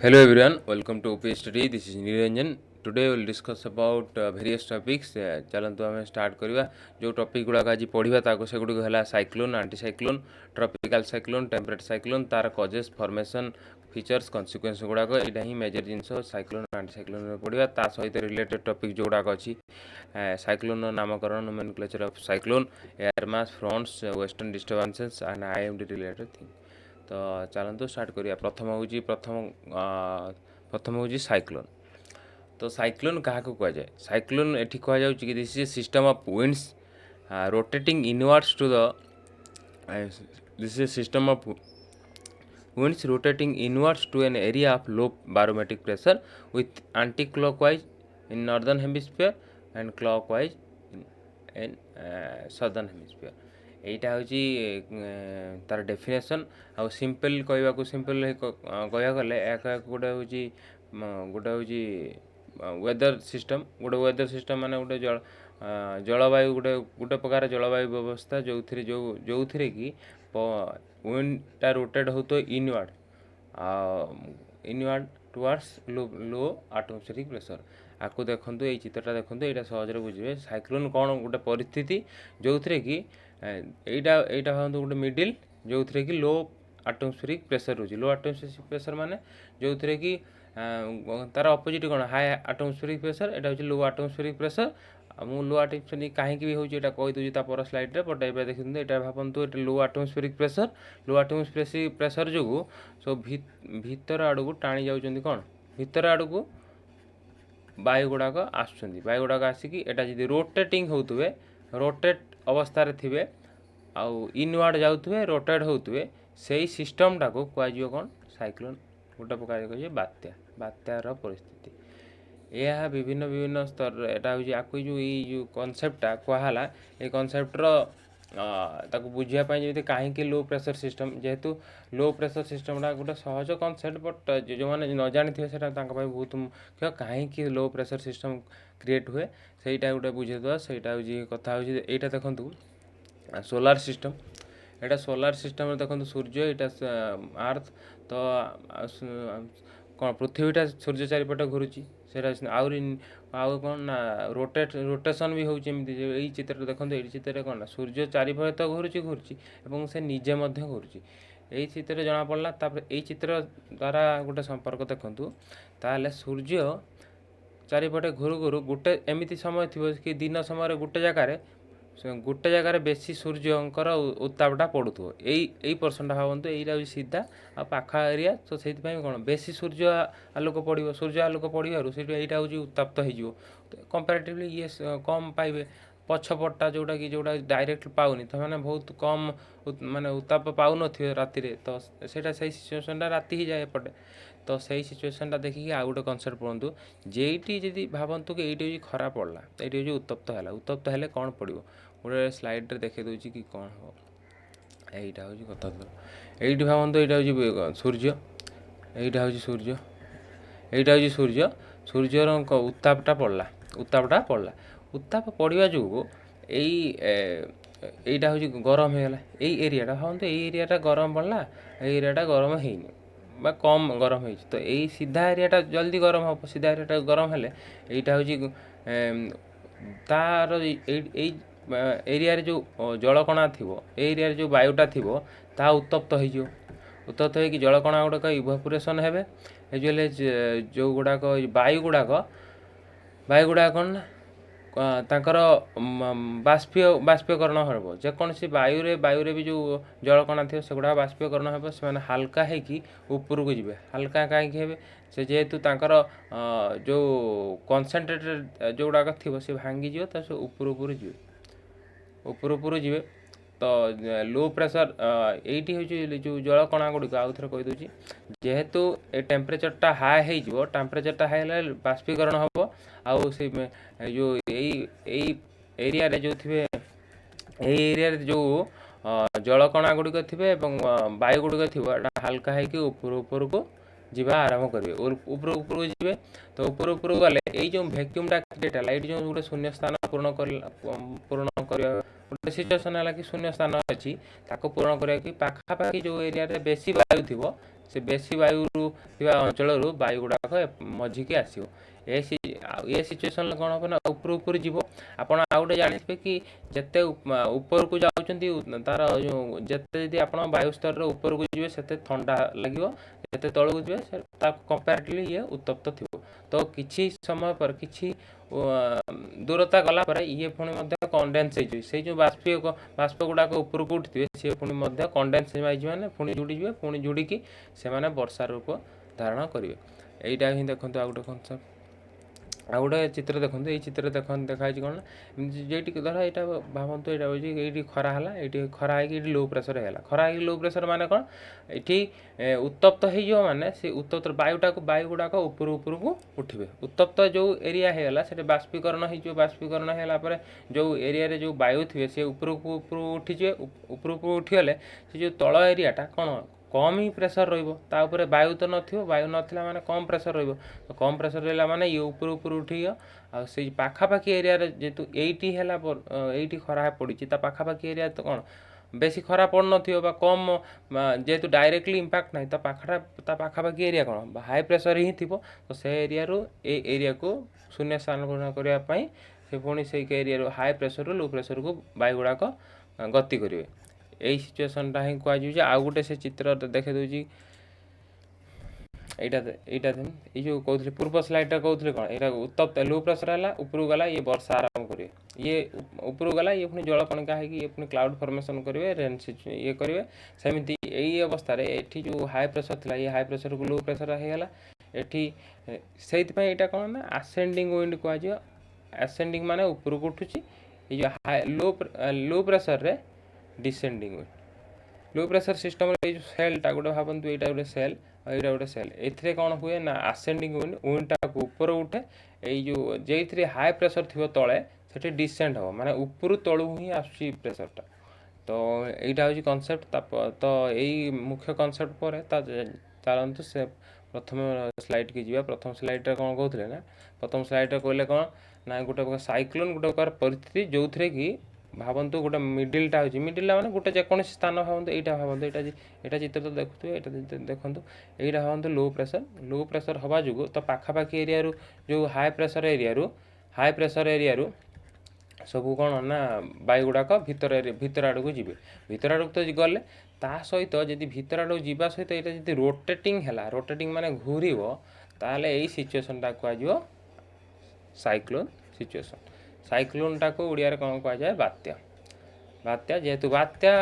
Hello everyone, welcome to OP Study. This is Niranjan. Today we will discuss about various topics. चलतु आम start करवा जो topic गुड़ाक आज पढ़ा ताको से गुड़िक है cyclone, aunty cyclone, tropical cyclone, temperate cyclone, तार कजेस फॉर्मेशन फीचर्स कन्सिक्वेंस गुड़ाक यहाँ ही मेजर जिनस साइक्लोन आंटी साइक्लोन में पढ़ा ता सहित रिलेटेड टॉपिक जो गुड़ाक अच्छी साइक्लोन नामकरण nomenclature of cyclone air mass fronts western disturbances and IMD related thing. तो चलतु स्टार्ट करिया प्रथम हूँ साइक्लोन। तो साइक्लोन क्या कह जाए साइक्लोन एठी कह जाउछि कि this is a system of winds rotating inwards to the this is a system of winds rotating inwards to an area of low barometric pressure with anti-clockwise in northern hemisphere and clockwise in southern hemisphere। এইটা হচ্ছে তার definition আর simple কইবাকু simple কইয়া গলে এক গোটে হচ্ছে ওয়েদর system মানে গোটে জলবায়ু গোটে প্রকার জলবায়ু ব্যবস্থা যৌথিরে কি উইন্ডটা रोटेट हो तो इनवर्ड टुवर्ड्स लो आटमोस्फेरिक प्रेशर। आपको देखो ये चित्रटा देखो यहाँ सहज बुझे साइक्लोन कौन गोटे परिस्थिति जो थी कि यहाँ भावतु गोटे मिडिल जो थी कि लो आटमोस्फेरिक प्रेशर रोचे लो आटमोस्फेरिक प्रेशर माने जो थी कि तार अपोजिट कौन हाई आटमोस्फेरिक प्रेशर यहाँ हूँ लो आटमोस्फेरिक प्रेशर मु लो आटमोस्फेरिक कहीं भी होता कहीदे पर स्लाइड्रे बट ये देखते यहाँ भावतु ये लो आटमोस्फेरिक प्रेशर जो सब भीतर आड़ को टाणी जाऊँ कौन भीतर आड़ को वायु गुड़ाक आसुँच वायु गुड़ाक आसिकी एटा जदि रोटेटिंग होते रोटेट अवस्था थे आउ इनवर्ड जाऊे रोटेट होते से सिस्टमटा को कह कौन साइक्लोन गोटे प्रकार कहे बात्या बात्यार परिस्थिति। यह विभिन्न विभिन्न स्तर एटा हूँ आपको जो ये कनसेप्टा कहला ये कनसेप्टर ताको बुझापी जमी कहीं लो प्रेशर सिस्टम जेहेतु लो प्रेशर सिस्टमटा गोटे सहज कनसेप्ट बट जो मैंने न जानी थे बहुत मुख्य कहीं लो प्रेशर सिस्टम क्रिएट हुए सहीटा गोटे बुझेद सहीटा हूँ कथा हूँ यहाँ देखूँ सोलार सिस्टम यहाँ सोलार सिस्टम देखो सूर्य यहाँ अर्थ तो कौन पृथ्वीटा सूर्य चारिपटे घूरुची से आउ कौन ना रोटेशन भी होमती यही चित्र देखो ये चित्र कौन ना सूर्य चारिपटे तो घूरुची से निजे घूरुची यही चित्र जना पड़ा यही चित्र द्वारा गोटे संपर्क देखु ताले सूर्य चारिपटे घूरु घूरु गोटे एमती समय थी कि दिन समय गोटे जगार बेसी सूर्यंकर उत्तापटा पड़ुव यही पर्सनटा भावतु यही सीधा आ पाखा एरिया तो से कौन बेसी सूर्य आलोक पड़ो सूर्य आलोक पड़ू से यहाँ हूँ उत्ताप्त हो कंपेरेटिवली ये कम पाइबे पछपटा जोटा कि जोटा डायरेक्ट पाऊनी तो मैंने बहुत कम माने उत्ताप पाऊन राति तो सेटा से सिचुएशनटा राति ही जाए एपटे तो सही सिचुएशनटा देखिए आउ गोटे कनसेप्ट पढ़ु जेटी जदि भावतु कि ये खरा पड़ला ये हूँ उत्तप्त है कौन पड़ो गोटे स्लाइड्रे देखी दूसरी कि कौन हम यहीटा हूँ कथा ये भावतु यहाँ हूँ सूर्य यहीटा हूँ सूर्य यहीटा हूँ सूर्यर उत्तापटा पड़ला उत्ताप पड़ा जो यहीटा हूँ गरम होगा यही एरियाटा भावतु यही एरियाटा गरम पड़ला एरियाटा गरम होनी बा कम गरम हो तो यही सीधा एरियाटा जल्दी गरम हम सीधा एरियाटा गरम हेले यहाँ हूँ तार एरिया जो जलकणा थी एरिया जो वायुटा थी ता उत्तप्त हो जलकणा गुड़ाक इवापोरेशन है यूजुअली जो गुड़ाक वायु गुड़ाक कौन तांकर बाष्पीकरण हम जेकोसी वायुरे भी जो जलकणा थी से गुड़ा बाष्पीकरण हम से हाल्का होपर को जी हाल्का कहीं से जेहेतु तांकर जो कनसेंट्रेटेड जो गुड़ाक थी से भांगी जी तो ऊपर जी तो लो प्रेशर यही हूँ जो जलकणा गुड़िक आउ थे कहीदे जेहेतु ए टेम्परेचरटा हाई हो टेम्परेचरटा हाई बाष्पीकरण हम आउ से जो यही एरिया जो थे एरिया जो जलकणा गुड़िक थे वायु गुड़िक थी हाल्का होपर को जीवा आरंभ करेंगे ऊपर को जी तो ऊपर गले यही जो भैक्यूमटा क्रिएट है ये जो गोटे शून्य स्थान पूर्ण कर गोटे सिचुएसन है कि शून्य स्थान अच्छी पूरण करा कि पाखापाखि जो एरिया बेसी वायु थी से बेसी वायु थिबा अंचलरू वायु गुड़ाक मझिकी आसो ए सिचुएसन कौन हम ना ऊपर ऊपर जीव आपण आउ गोटे जानते कि जिते ऊपर को जाऊँगी तार जो जिते जब आप वायु स्तर ऊपर को जी से ठंडा लगे जिते तौक जी कंपेरेटिवली ये उत्तप्त थी तो किसी समय पर किसी दूरता गला पर ये पुणी कंडेन्स से जो बाष्प गुड़ाक ऊपर को उठी सी पुणी कंडेन्स मैंने पुणी जुड़ीजे पुणी जुड़िकी से वर्षा रूप धारण करेंगे यहीटा ही देखो आ गए कनसेप्ट आ गोटे चित्र देखो ये चित्र देखाई कौन जेटी धर यहाँ भावतु यहाँ हूँ ये खरा है ये खरा है लो प्रेसर है खरा है लो प्रेसर माने कौन ये उत्तप्त हो माने से उत्तप्त वायु गुड़ाक ऊपर ऊपर को उठे उत्तप्त जो एरिया होगा से बाष्पीकरण हो बाष्पीकरण है जो एरिया जो वायु थे सी ऊपर को उठीजे ऊपर को उठीगले से जो तल एरियाटा कौन कम ही प्रेसर रोपर वायु तो नथिबो वायु नथिला माने कम प्रेसर रोइबो तो कम प्रेसर रहा माने ये ऊपर ऊपर उठियो आ से पाखापाखी एरिया जेतु एटी है एटी खरा पड़ी पाखापाखी एरिया तो कौन बेसी खरा पड़ नथिबो बा कम जेतु डायरेक्टली इंपैक्ट नहीं पाखापाखी एरिया कौन हाई प्रेसर ही थी तो से एरिया रू ए एरिया को शून्य स्थान ग्रहण करने से पुणी से area high pressure low pressure को वायु गुड़ाक गति करेंगे यही सिचुएसनटा ही कहुचे आउ गोटे से चित्र देखे दूसरी यहाँ ये जो कहते पूर्व स्लाइडा कहते कौन यहाँ उत्तप्त लो प्रेसर है ऊपर गला ये वर्षा आरंभ करेंगे ये ऊपर गला ये पुणी जल कणिका ये पुणी क्लाउड फॉर्मेशन करेंगे रेन ये करेंगे सेमती यही अवस्था ये जो हाई प्रेसर था ये हाई प्रेसर को लो प्रेसर होगा ये से यहाँ कौन ना आसेंडिंग विंड कह आसेंडिंग माने ऊपर को उठुची ये जो हाई लो प्रेसर रे descending wind low pressure system जो सेलटा गोटे भावतु यहाँ गोटे सेल यहाँ गोटे सेल ए कौन हुए ना आसेंडिंग विंडटा ऊपर उठे ये जो जे हाई प्रेसर थी तले से डिसेंड हम माने ऊपर तलू ही आसुची प्रेसरटा तो यहाँ हूँ कनसेप्ट तो यही मुख्य कनसेप्ट पर चलतु से प्रथम स्लाइड की जी प्रथम स्लाइड कौन कहते ना प्रथम स्लाइड कहले कौन ना गोटे साइक्लोन गोटे प्रकार परिस्थिति जो थे कि भावतु गोटे मिडिलटा हो मिडिलटा माने गोटे जेकोसी स्थान भावतु यहाँ भावतु यहाँ चित्र तो देखुए यहाँ देखूँ यहाँ भावतु लो प्रेसर हवा जो तो पाखापाखी एरिया जो हाई प्रेसर एरिया सब कौन ना वायु गुड़ाक भितर आड़ को जी भितर आड़ तो गले ता सहित जदि भितर आड़ जावा सहित यहाँ जी रोटेटिंग है रोटेटिंग माने घूर ताले यही सिचुएसनटा कह साइक्लोन सिचुएसन साइक्लोनटा को ओडिया रे कौन कह बात्या बात्या जेहेतु बात्या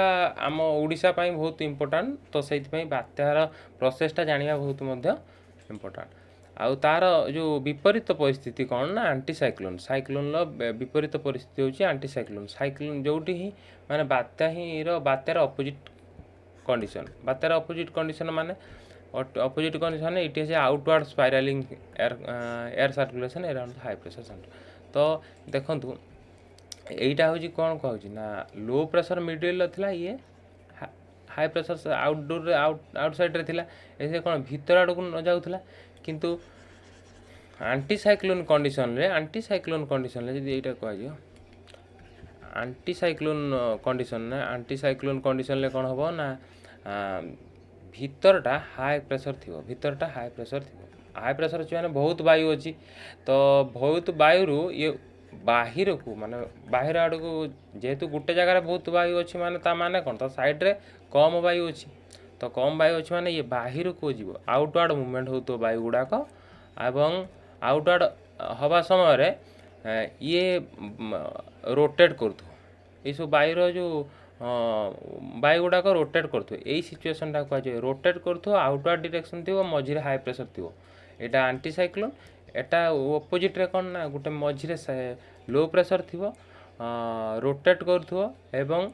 आम ओडिशा पाई बहुत इंपोर्टाट तो से बात्यार प्रोसेसटा जाना बहुत इंपोर्टाट आउ तार जो विपरीत परिस्थिति कौन ना आंटी साइक्लोन साइक्लोन विपरीत परिस्थिति होची आंटी साइक्लोन जोटी ही माने बात्या ही बात्यार अपोजिट कंडीशन माने opposite condition it is outward spiralling air circulation around high pressure centre तो देखूँ यहीटा हूँ कौन कहूँ ना लो प्रेशर मिडिल था ये हाई प्रेशर आउटडोर आउटसाइड रे थिला ऐसे कौन भीतर आड़ को न जाऊला किंतु आंटी साइक्लोन कंडीशन रे यहीटा कह आंटी साइक्लोन कंडीशन रे कौन हम ना भीतरटा हाई प्रेशर थी हाई प्रेशर अच्छी मैंने बहुत वायु अच्छी तो बहुत वायु ये बाहर को माने बाहर आड़ को जेहेतु गोटे जगार बहुत वायु अच्छी माने ता माने कौन तो साइड रे कम वायु अच्छी तो कम वायु अच्छी माने ये बाहर को जीव आउटवर्ड मूवमेंट हो तो वायु गुड़ाक एवं आउटवर्ड हवा समय ये रोटेट करूँ ये सब वायुर जो वायु गुड़ाक रोटेट करूँ यही सिचुएसनटा कहुए रोटेट करूँ आउटवर्ड डायरेक्शन थी मझे हाई प्रेशर थी यहाँ आंटी साइक्लोन एटा ओपोजिट रे कौन ना गोटे मझे लो प्रेशर थी रोटेट करूँ एवं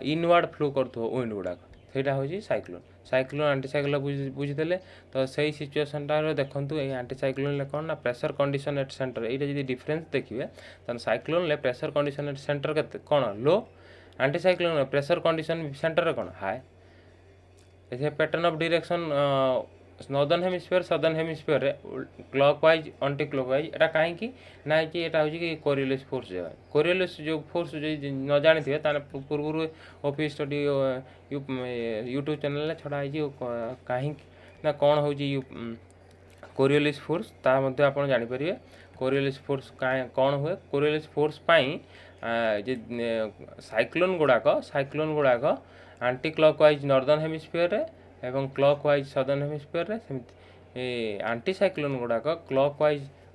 इनवर्ड फ्लो करूँ विंड गुड़ाक ସେଇଟା ହେଉଛି ସାଇକ୍ଲୋନ୍ आंटी साइक्लोन बुझीदे तो सही सिचुएसनटा देखूँ ये आंटी साइक्लोन कौन ना प्रेशर कंडीशन एट सेंटर ये जी डिफरेन्स देखिए तो cyclone pressure condition at centre के कौन low anticyclone pressure condition centre कौन हाई ए pattern of direction northern hemisphere southern hemisphere रे क्लॉकवाइज एंटी क्लॉकवाइज एटा काहे कि ना कि एटा हो कि कोरियोलिस फोर्स कोरियोलिस जो फोर्स जो न जानी थे ताने पूर्व ओपी स्टडी यूट्यूब चैनल छड़ा है कहीं ना कौन हूँ कोरियोलिस फोर्स ता मध्य आप जानीपर कोरियोलिस फोर्स कौन हुए कोरियोलिस फोर्स साइक्लोन गुड़ाक आंटी क्लॉकवाइज नॉर्दर्न हेमिस्फीयर एवं क्लॉकवाइज सदर्न हेमिस्फीयर सेमती आंटी साइक्लोन गुड़ाक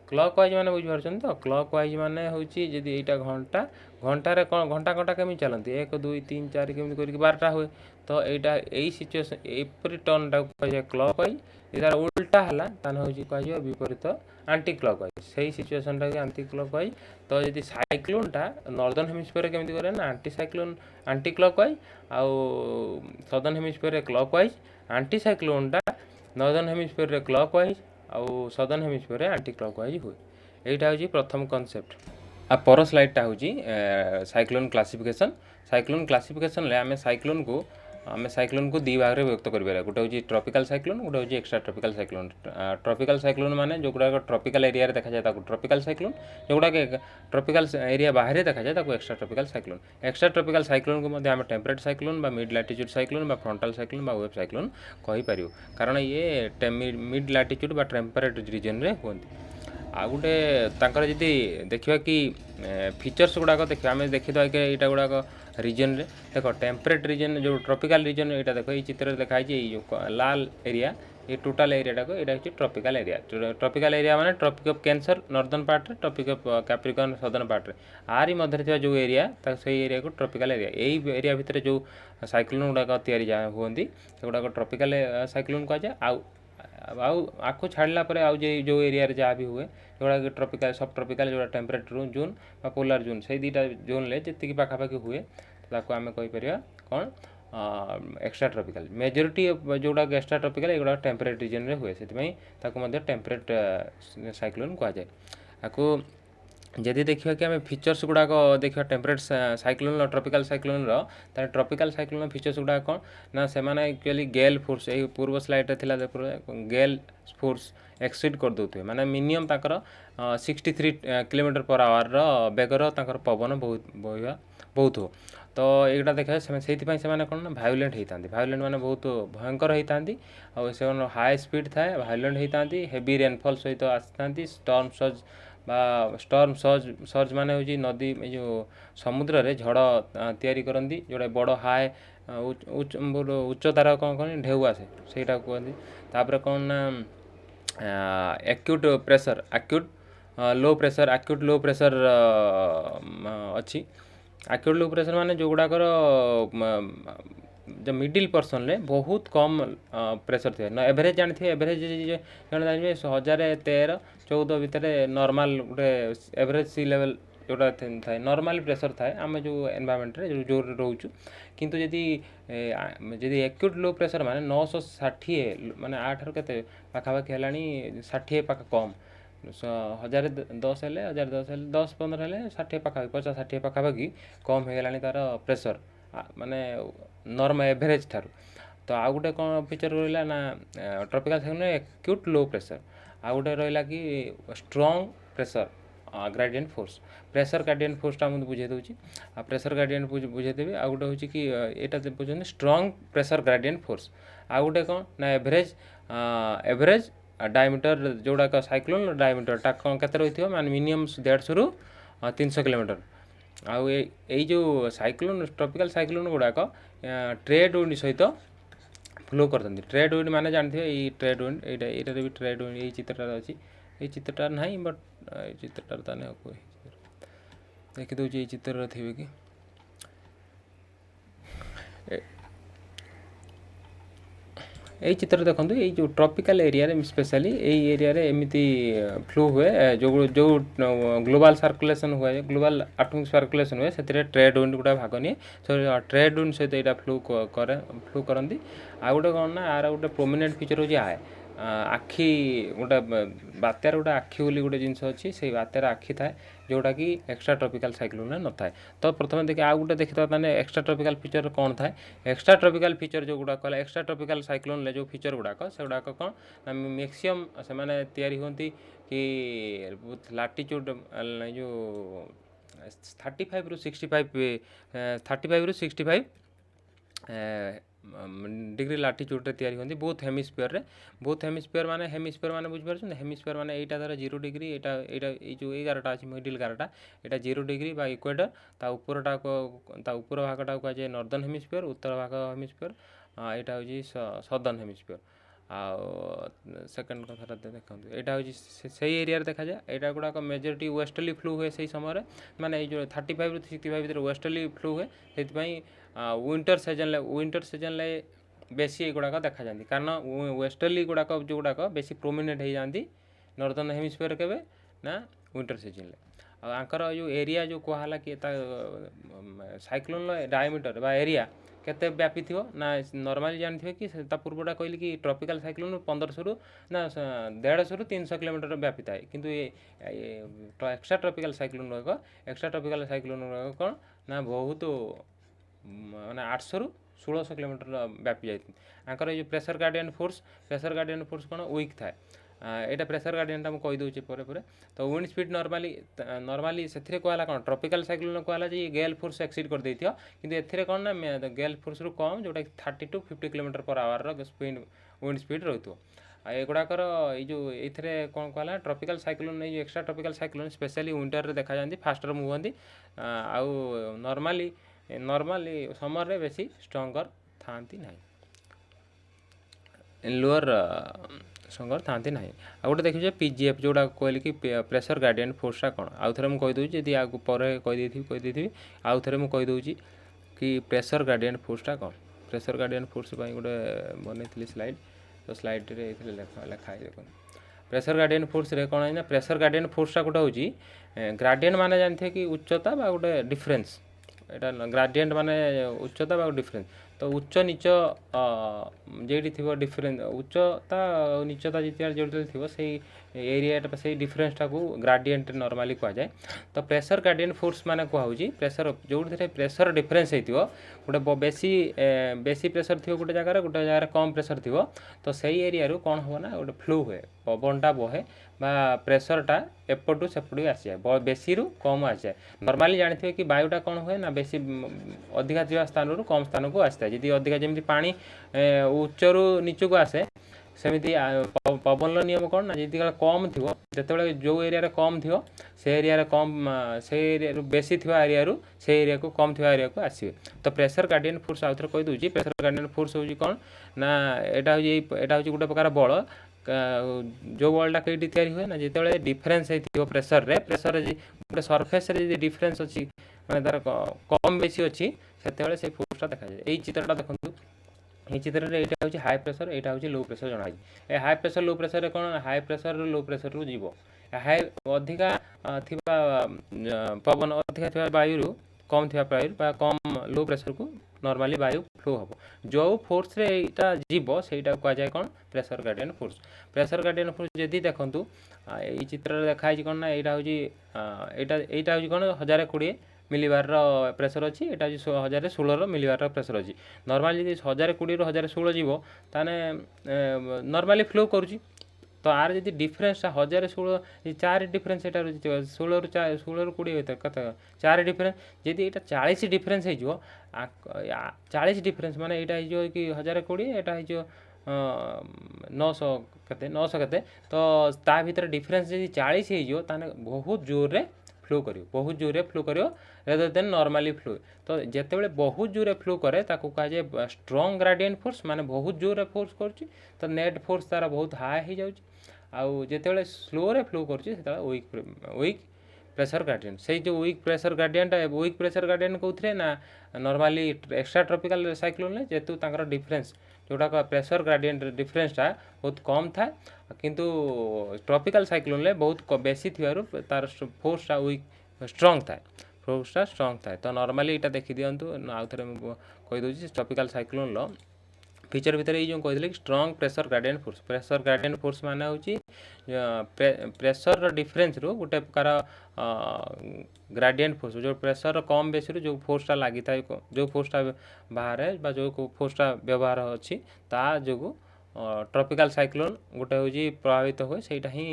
क्लॉकवाइज माने बुझिपारुछन तो क्लॉकवाइज माने होची जदि एटा घंटा घंटारे कौन घंटा घंटा केमी चलती 1 2 3 4 केमी करके 12टा हुए तो यहाँ यही सिचुएसन एपरी टर्न टाक कह क्लॉकवाइज यार उल्टा है तान हूँ कह विपरीत आंटी क्लॉकवाइज से सिचुएसन टाक आंटी क्लॉकवाइज तो जब साइक्लोनटा नॉर्दर्न हेमिस्फीयर केमी करे ना आंटी साइक्लोन आंटी क्लॉकवाइज आउ सदर्न हेमिस्फीयर क्लॉकवाइज आंटी साइक्लोनटा नॉर्दर्न हेमिस्फीयर क्लॉकवाइज आउ सदर्न हेमिस्फीयर आंटी क्लॉकवाइज हुए यहाँ हूँ प्रथम कॉन्सेप्ट आ पर स्लाइडटा हूँ साइक्लोन क्लासिफिकेशन आम साइक्लोन को दी भाग में व्यक्त कर गोटे हूँ ट्रॉपिकल साइक्लोन गोटे हूँ एक्स्ट्रा ट्रॉपिकल साइक्लोन माने जो गुड़ाक ट्रॉपिकल एरिया देखा जाए ट्रॉपिकल साइक्लोन जो गुड़ाक ट्रॉपिकल एरिया बाहर देखा जाए एक्स्ट्रा ट्रॉपिकल साइक्लोन को आम टेम्परेट साइक्लोन बा मिड लैटिट्यूड साइक्लोन बा फ्रंटल साइक्लोन बा वेव साइक्लोन कहीपर कारण ये मिड लैटिट्यूड बा टेम्परेट रीजन रे होती आ गोटे तांकर जदि देखा कि फीचर्स गुड़ाक देखा आम देखीदा कि यहाँ गुड़ाक रीजन रे देख टेम्परेट रीजन जो ट्रॉपिकल रीजन यहाँ देख ये चित्र देखाई लाल एरिया ये टोटाल एरिया टाक यहाँ हूँ ट्रॉपिकल एरिया माने tropic of cancer northern part रे tropic of Capricorn southern part रे आरी मध्य जो एरिया से एरिया को ट्रॉपिकल एरिया यही एरिया भितर जो साइक्लोन गुड़ाक या होती सेगुड़ाक ट्रॉपिकल साइक्लोन कहुए आपको छाड़ला जो एरिया जहाँ भी हुए जोड़ा ट्रॉपिकल सब ट्रॉपिकल जो टेम्परेट जोन पोलार जोन से दुटा जोन ले जी पाखापाखि हुए तो आम कहीपर कौन एक्स्ट्रा ट्रॉपिकल मेजोरिटी जोड़ा एक्स्ट्रा ट्रॉपिकल एगुड़ा टेम्परेट रीजन में हुए से टेम्परेट साइक्लोन कहुए आपको जदि देखा कि आम फीचर्स गुड़ाक देखा temperate cyclone tropical cyclone tropical cyclone features गुड़ा कौन ना से एक्चुअली गेल फोर्स यही पूर्व स्लाइड रे गेल फोर्स एक्सीड कर दौथे माने मिनिमम ताकर 63 किलोमीटर पर आवर बेगर ताकर पवन बहुत हो तो एटा देखा से कौन ना भायोलेंट होता भायोलेंट माने बहुत भयंकर होता से हाई स्पीड थाए भायोलेंट होता हेवी रेनफॉल सहित आसी स्टॉर्म सर्ज स्टॉर्म सर्ज माने हूँ नदी जो समुद्र रे झड़ तैयारी करती जोड़ा बड़ हाई उच्चतार कौन कौन ढेउ आसे से कहते कौन ना acute pressure acute low pressure अच्छी एक्यूट लो प्रेशर माने जो गुड़ाकर जो मिडिल पर्सन ले बहुत कम प्रेशर थे ना एवरेज जानते एवरेज जन जानवे 1013-14 भितर नॉर्मल गोटे एवरेज सी लेवल जोटा थाए नॉर्मल प्रेशर थाए आम जो एनवायरमेंट रे जो रोचु किंतु जदि एक्यूट लो प्रेशर माने 960 माने 8 के पाखापाखि है 60 पाखा कम 1010 हेले 10-15 हेले 60 पाखापाखि 50-60 पाखापाखि कम हो गलानी तार प्रेशर माने नॉर्म एवरेज ठार तो आउ गोटे कौन फीचर रहा ना tropical cyclone acute low pressure आउ गोटे रहा कि strong pressure gradient force pressure gradient फोर्सटा मुझे बुझे दूसरी प्रेशर ग्रेडियंट बुझेदेवी आउ गोटे हूँ कि यहाँ बुझे स्ट्रॉन्ग प्रेशर ग्रेडियंट फोर्स आउ गोटे कौन ना एवरेज डायमीटर जोड़ाक साइक्लोन डायमीटर कौन के रही माने मिनिमम 150 रु 300 किलोमीटर आउ यही जो साइक्लोन ट्रॉपिकल साइक्लोन गुड़ाक ट्रेड विंड सहित फ्लो करते ट्रेड विंड माने जानते ये ट्रेड विंड यहाँ भी ट्रेड विंड यही चित्रटार अच्छी ये चित्रटार ना बट चित्रटार ताने देखी ये चित्र थे कि यही चित्र देखो ये जो ट्रॉपिकल एरिया रे स्पेशली यही एरिया रे एमती फ्लू हुए जो ग्लोबल सर्कुलेशन हुए ग्लोबल एटॉमिक सर्कुलेशन हुए से ट्रेड विंड गुड़ा भाग निए ट्रेड विंड सहित यहाँ फ्लू करती आ गोटे कौन ना यार गोटे प्रोमिनेंट फीचर हो आए आखि गोटे बात्यार गोटे आखि बोली गोटे जिनस अच्छी से बात्यार आखि थाए जोटा कि एक्स्ट्रा ट्रॉपिकल साइक्लोन न थाए तो प्रथम देखिए आउ गोटे देखी ताने एक्स्ट्रा ट्रॉपिकल फीचर कौन थाए एक्स्ट्रा ट्रॉपिकल फीचर जो गुड़ा कहला एक्स्ट्रा ट्रॉपिकल साइक्लोन जो फीचर गुड़ाक से गुड़ाक कौन ना मैक्सिमम से माने तैयारी होती कि लाटिट्यूड जो 35 ରୁ 65 35 ରୁ 65 डिग्री लाटिट्यूड तैयारी होती बोथ हेमिस्फीयर माने बुझिपार हेमिस्फीयर माने एटा धर 0 डिग्री एटा एटा जो 11टा अच्छी मिडिल गारटा एटा 0 डिग्री बा इक्वेटर ता ऊपर भागटा को जाए नॉर्दर्न हेमिस्फीयर उत्तर भाग हेमिस्फीयर एटा हूँ सदर्न हेमिस्फीयर सेकेंड कथा देखते यहाँ हूँ से एरिया देखा जाए यहाँ गुड़ाक मेजोरिटी वेस्टर्ली फ्लू हुए से समय माने जो 35 ରୁ 65 भितर वेस्टर्ली फ्लू हुए से विंटर सीजन बेसी गुड़ाक देखा जाती कारण वेस्टर्ली गुड़ाक जो गुड़ाक बेसी प्रोमिनेंट हो जाती नॉर्दर्न हेमिस्फीयर केवे ना विंटर सीजन आंकर जो एरिया जो कहला कि साइक्लोन डायमीटर बा एरिया केते व्यापी थी ना नॉर्मली जानते कि पूर्वटा कहली कि ट्रॉपिकल साइक्लोन 1500 ରୁ ना 150 ରୁ 300 किलोमीटर व्यापी थाए किंतु एक्स्ट्रा ट्रॉपिकल साइक्लोन गुड़ाक कौन ना बहुत माने 800 ରୁ 1600 किलोमीटर व्यापी जाती आंकर जो प्रेशर गार्डियन फोर्स कौन वीक थाए यहाँ प्रेशर गार्डियनटा मुझे कहीदे पर तो विंड स्पीड नॉर्मली से कहला कौन ट्रॉपिकल साइक्लोन कहला जे गेल फोर्स एक्सीड कर देथियो किंतु एथिरे कौन ना गेल फोर्स रू कम जोटा 30 to 50 kilometre per hour speed wind speed रही एगुड़ाकर ये कौन कहला ट्रॉपिकल साइक्लोन जो extra tropical cyclone specially winter में देखा जाती फास्टर मूव होती आउ नॉर्मली समर रे बेसी स्ट्रॉन्गर थांती नहीं लोअर स्ट्रॉन्गर थांती नहीं आ गोटे देखिए पीजीएफ जोड़ा कहली कि प्रेशर गार्डियन फोर्सटा कौन आउ थे मुझे कहीदे जी आगे पर कहीदे आउ थे मुझे कहीदे कि प्रेशर गार्डियन फोर्सटा कौन प्रेशर गार्डियन फोर्स गोटे बनई स्लाइड तो स्लाइड लिखाई देख प्रेशर गार्डियन फोर्स रे कौन है ना प्रेशर गार्डियन फोर्सटा गोटे हूँ ग्राडियंट माने जानते कि उच्चता बा गोटे डिफरेन्स यहाँ ग्राडियंट माने उच्चता बा डिफरेन्स तो उच्च नीच जेटी थी डिफरेन्स उच्चता नीचता जितना जो थी से एरिया से डिफरेन्सटा को ग्राडियंट नॉर्मली कह जाए तो प्रेशर गार्डियन फोर्स माने कहुँ प्रेशर जो प्रेशर डिफरेन्स हो गोटे बेसी प्रेशर थी गोटे जगह कम प्रेशर थी तो सही एरिया कौन हो ना गोटे फ्लू हुए पवनटा बहे बा प्रेशरटा एपटू सेपटू आसी जाए बेसी रू कम आसी जाए नॉर्मली जानते कि वायुटा कौन हुए ना बेसी अधिका थी स्थान कम स्थान को आसी था जी अधिका जमी पा उच्चरू नीचू को आसे सेमती पवन नियम कौन ना जी कम थी जो जो एरिया कम थी से एरिया कम से एरिया बेसी थी एरिया से एरिया को कम थी एरिया को आसवे तो प्रेशर गार्डियन फोर्स आउ थे कहीदे प्रेशर गार्डियन फोर्स हूँ कौन ना यहाँ हूँ गोटे प्रकार बल जो बलटा कहीं तैयारी हुए ना जो डिफरेन्स हो प्रेशर गोटे सरफेस रे डिफरेन्स अच्छी मैं तार कम बेसी अच्छी से फोर्सटा देखा जाए यही चित्रटा देखो ये चित्र में यहाँ हूँ हाई प्रेशर यहाँ हूँ लो प्रेशर जनाई हाई प्रेशर लो प्रेशर कौन हाई प्रेशर लो प्रेशर रू जीव हाई अधिका पवन अधिका थी वायु कम थी वायु कम लो प्रेशर को नॉर्मली वायु फ्लो हम जो फोर्स रे यहाँ जीव से कहुए कौन प्रेशर गार्डियन फोर्स जदि देखूँ ये चित्र देखाई कौन ना यहाँ हूँ कौन 1020 मिलिबार प्रेशर अच्छी यहाँ 1016 मिलिबार प्रेशर अच्छी नॉर्मली 1020 ରୁ 1016 जीव ताने नॉर्मली फ्लो करुँची तो आर जी डिफरेन्सटा 1016 चार डिफरेन्स यहाँ 16 ରୁ 20 होता कत 4 डिफरेन्स जदि यहाँ 40 डिफरेन्स हो 40 डिफरेन्स माने यहाँ कि 1020 यहाँ 900 केते तो ता भीतर डिफरेन्स जब 40 हो बहुत जोर फ्लो करियो रेदर देन नॉर्मली फ्लो तो जिते बहुत जोर फ्लो करे ताको कहा जाए स्ट्रॉन्ग ग्रेडियंट फोर्स माने बहुत जोर फोर्स करुच्ची तो नेट फोर्स तार बहुत हाई हो जाउची आउ जिते स्लो रे फ्लो करुच्ची वीक प्रेशर ग्रेडियंट से जो वीक प्रेशर ग्रेडियंट कौन ना नॉर्मली एक्स्ट्रा ट्रॉपिकल साइक्लोन जेतु तांकर डिफरेन्स जोटा प्रेशर ग्रेडियंट डिफरेन्सटा बहुत कम था किंतु ट्रॉपिकल साइक्लोन बहुत बेसी थी तार फोर्सटा वीक स्ट्रॉन्ग था तो नॉर्मली यहाँ देखी दिंतु आउ थे कहीदे ट्रॉपिकल साइक्लोन फीचर भितर ये जो कहते स्ट्रॉन्ग प्रेशर ग्रेडियंट फोर्स माने हूँ प्रेशर डिफरेन्स रू गोटे प्रकार ग्रेडियंट फोर्स जो प्रेशर कम बेसी जो फोर्सटा लगी था जो फोर्सटा बाहर जो फोर्सटा व्यवहार अच्छी ता जो ट्रॉपिकल साइक्लोन गोटे हूँ प्रभावित हुए सहीटा ही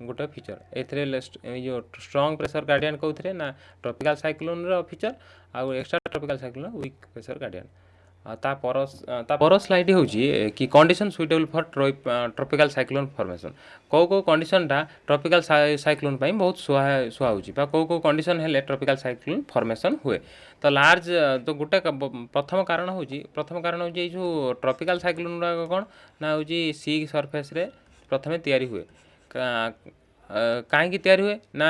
गोटे फीचर जो स्ट्रॉन्ग प्रेशर गार्डियन कौन ना ट्रॉपिकल साइक्लोन फीचर आउ extratropical cyclone weak pressure gradient ତା ପର ସ୍ଲାଇଡ୍ ହେଉଛି କି condition suitable for tropical cyclone formation. କେଉଁ କଣ୍ଡିସନ୍ଟା ଟ୍ରପିକାଲ୍ ସାଇକ୍ଲୋନ୍ ପାଇଁ ବହୁତ ସୁହାଉଛି ବା କେଉଁ କଣ୍ଡିସନ୍ ହେଲେ ଟ୍ରପିକାଲ୍ ସାଇକ୍ଲୋନ୍ ଫର୍ମେସନ୍ ହୁଏ। ତ ଲାର୍ଜ ତ ଗୋଟେ ପ୍ରଥମ କାରଣ ହେଉଛି ଏଇ ଯେଉଁ ଟ୍ରପିକାଲ୍ ସାଇକ୍ଲୋନ୍ ଗୁଡ଼ାକ କ'ଣ ନା ହେଉଛି ସି ସର୍ଫେସ୍ରେ ପ୍ରଥମେ ତିଆରି ହୁଏ। କାହିଁକି ତିଆରି ହୁଏ ନା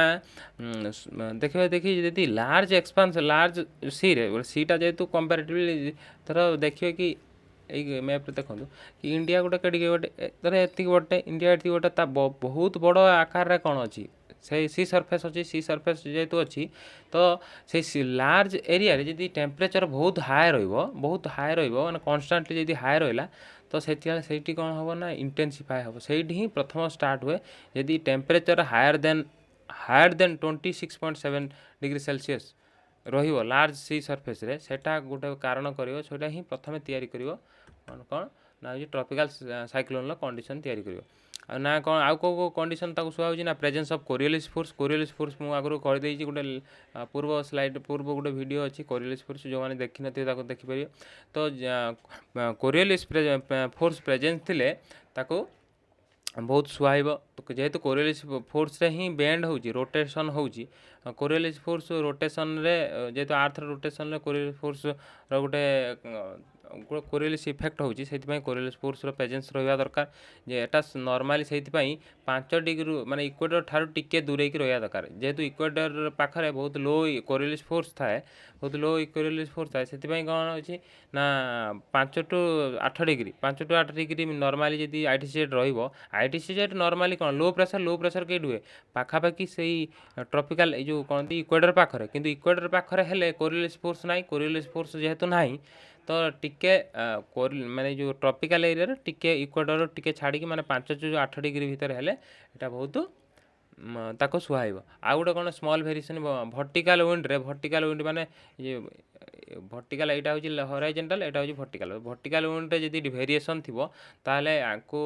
ଦେଖି ଯଦି ଲାର୍ଜ ସିଟା ଯେହେତୁ କମ୍ପାରେଟିଭଲି ଧର ଦେଖିବେ କି ଏଇ ମ୍ୟାପ୍ରେ ଦେଖନ୍ତୁ କି ଇଣ୍ଡିଆ ଗୋଟେ ଧର ଏତିକି ଗୋଟେ ଇଣ୍ଡିଆ ଏତିକି ଗୋଟେ ତା ବହୁତ ବଡ଼ ଆକାରରେ କ'ଣ ଅଛି ସେଇ ସି ସର୍ଫେସ୍ ଅଛି। ସି ସର୍ଫେସ୍ ଯେହେତୁ ଅଛି ତ ସେଇ ଲାର୍ଜ ଏରିଆରେ ଯଦି ଟେମ୍ପରେଚର୍ ବହୁତ ହାଇ ରହିବ ମାନେ କନଷ୍ଟାଣ୍ଟଲି ଯଦି ହାଇ ରହିଲା ତ ସେଇଠି କ'ଣ ହେବ ନା ଇଣ୍ଟେନ୍ସିଫାଏ ହେବ। ସେଇଠି ହିଁ ପ୍ରଥମ ଷ୍ଟାର୍ଟ ହୁଏ। ଯଦି ଟେମ୍ପରେଚର୍ ହାୟର୍ ଦେନ୍ 26.7 ଡିଗ୍ରୀ ସେଲସିୟସ୍ ରହିବ ଲାର୍ଜ ସି ସର୍ଫେସ୍ରେ, ସେଇଟା ଗୋଟେ କାରଣ କରିବ, ସେଇଟା ହିଁ ପ୍ରଥମେ ତିଆରି କରିବ କ'ଣ ନା ହେଉଛି ଟ୍ରପିକାଲ୍ ସାଇକ୍ଲୋନ୍ର କଣ୍ଡିସନ୍ ତିଆରି କରିବ। ଆଉ ନା କ'ଣ ଆଉ କେଉଁ କଣ୍ଡିସନ୍ ତାକୁ ଶୁଆଉଛି ନା ପ୍ରେଜେନ୍ସ ଅଫ୍ କୋରିଓଲିସ୍ ଫୋର୍ସ ମୁଁ ଆଗରୁ କହିଦେଇଛି ଗୋଟେ ପୂର୍ବ ଗୋଟେ ଭିଡ଼ିଓ ଅଛି କୋରିଓଲିସ୍ ଫୋର୍ସ, ଯେଉଁମାନେ ଦେଖିନଥିବେ ତାକୁ ଦେଖିପାରିବେ। ତ କୋରିଓଲିସ୍ ଫୋର୍ସ ପ୍ରେଜେନ୍ସ ଥିଲେ ତାକୁ ବହୁତ ସୁହାଇବ। ଯେହେତୁ କୋରିଓଲିସ୍ ଫୋର୍ସରେ ହିଁ ବେଣ୍ଡ ହେଉଛି, ରୋଟେସନ୍ ହେଉଛି। କୋରିଓଲିସ୍ ଫୋର୍ସ ରୋଟେସନ୍ରେ ଯେହେତୁ ଆର୍ଥର ରୋଟେସନ୍ରେ କୋରିଓଲିସ୍ ଫୋର୍ସର ଗୋଟେ କୋରିଓଲିସ୍ ଇଫେକ୍ଟ ହେଉଛି, ସେଥିପାଇଁ କୋରିଓଲିସ୍ ଫୋର୍ସର ପ୍ରେଜେନ୍ସ ରହିବା ଦରକାର। ଯେ ଏଟା ନର୍ମାଲି ସେଇଥିପାଇଁ 5 ଡିଗ୍ରୀ ମାନେ ଇକ୍ୱେଟର ଠାରୁ ଟିକେ ଦୂରେଇକି ରହିବା ଦରକାର। ଯେହେତୁ ଇକ୍ୱେଟର ପାଖରେ ବହୁତ ଲୋ କୋରିଓଲିସ୍ ଫୋର୍ସ ଥାଏ, ସେଥିପାଇଁ କ'ଣ ଅଛି ନା 5 ଟୁ 8 ଡିଗ୍ରୀ ନର୍ମାଲି ଯଦି ଆଇଟିସିଜେଡ୍ ରହିବ। ଆଇଟିସିଜେଡ୍ ନର୍ମାଲି କ'ଣ ଲୋ ପ୍ରେସର କେଉଁଠି ହୁଏ ପାଖାପାଖି ସେଇ ଟ୍ରପିକାଲ୍ ଏଇ ଯେଉଁ କହନ୍ତି ଇକ୍ୱେଟର ପାଖରେ, କିନ୍ତୁ ଇକ୍ୱେଟର ପାଖରେ ହେଲେ କୋରିଓଲିସ୍ ଫୋର୍ସ ନାହିଁ। କୋରିଓଲିସ୍ ଫୋର୍ସ ଯେହେତୁ ନାହିଁ ତ ଟିକେ ମାନେ ଯେଉଁ ଟ୍ରପିକାଲ୍ ଏରିଆରେ ଟିକେ ଇକ୍ୱେଟର ଟିକେ ଛାଡ଼ିକି ମାନେ 5 ଟୁ 8 ଡିଗ୍ରୀ ଭିତରେ ହେଲେ ଏଇଟା ବହୁତ ତାକୁ ସୁହାଇବ। ଆଉ ଗୋଟେ କ'ଣ ସ୍ମଲ୍ ଭେରିଏସନ୍ ଭର୍ଟିକାଲ୍ ୱିଣ୍ଡ ମାନେ ଭର୍ଟିକାଲ୍ ଏଇଟା ହେଉଛି ହରାଇଜେଣ୍ଟାଲ୍, ଏଇଟା ହେଉଛି ଭର୍ଟିକାଲ୍ ୱିଣ୍ଡରେ ଯଦି ଭେରିଏସନ୍ ଥିବ ତାହେଲେ ଆଙ୍କୁ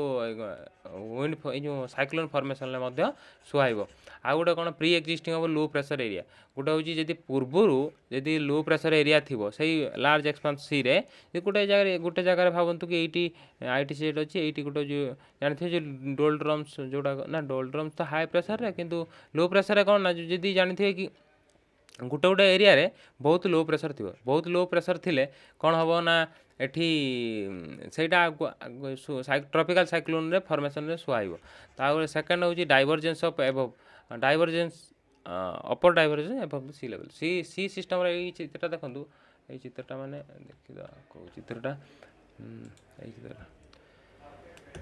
ୱିଣ୍ଡ ଏଇ ଯେଉଁ ସାଇକ୍ଲୋନ୍ ଫର୍ମେସନ୍ରେ ମଧ୍ୟ ସୁହାଇବ। ଆଉ ଗୋଟେ କ'ଣ ପ୍ରି ଏକ୍ଜିଷ୍ଟିଂ ହେବ ଲୋ ପ୍ରେସର ଏରିଆ। ଗୋଟେ ହେଉଛି ଯଦି ପୂର୍ବରୁ ଯଦି ଲୋ ପ୍ରେସର ଏରିଆ ଥିବ ସେଇ ଲାର୍ଜ ଏକ୍ସପାନ୍ସ ସିରେ, ଗୋଟେ ଜାଗାରେ ଭାବନ୍ତୁ କି ଏଇଠି ଆଇଟିସିଜେଡ୍ ଅଛି, ଏଇଠି ଗୋଟେ ଯେଉଁ ଜାଣିଥିବେ ଯେଉଁ ଡୋଲଡ୍ରମ୍ସ ଯେଉଁଟା ନା ଡୋଲଡ୍ରମ୍ସ ତ ହାଇ ପ୍ରେସରରେ, କିନ୍ତୁ ଲୋ ପ୍ରେସରରେ କ'ଣ ନା ଯଦି ଜାଣିଥିବେ କି ଗୋଟେ ଏରିଆରେ ବହୁତ ଲୋ ପ୍ରେସର ଥିଲେ କ'ଣ ହେବ ନା ଏଠି ସେଇଟା ଟ୍ରପିକାଲ୍ ସାଇକ୍ଲୋନ୍ରେ ଫର୍ମେସନ୍ରେ ସୁହାଇବ। ତାପରେ ସେକେଣ୍ଡ ହେଉଛି divergence of upper divergence above sea level. ସି ସିଷ୍ଟମ୍ରେ ଏଇ ଚିତ୍ରଟା ଦେଖନ୍ତୁ, ଏଇ ଚିତ୍ରଟା ମାନେ ଦେଖିବା କେଉଁ ଚିତ୍ରଟା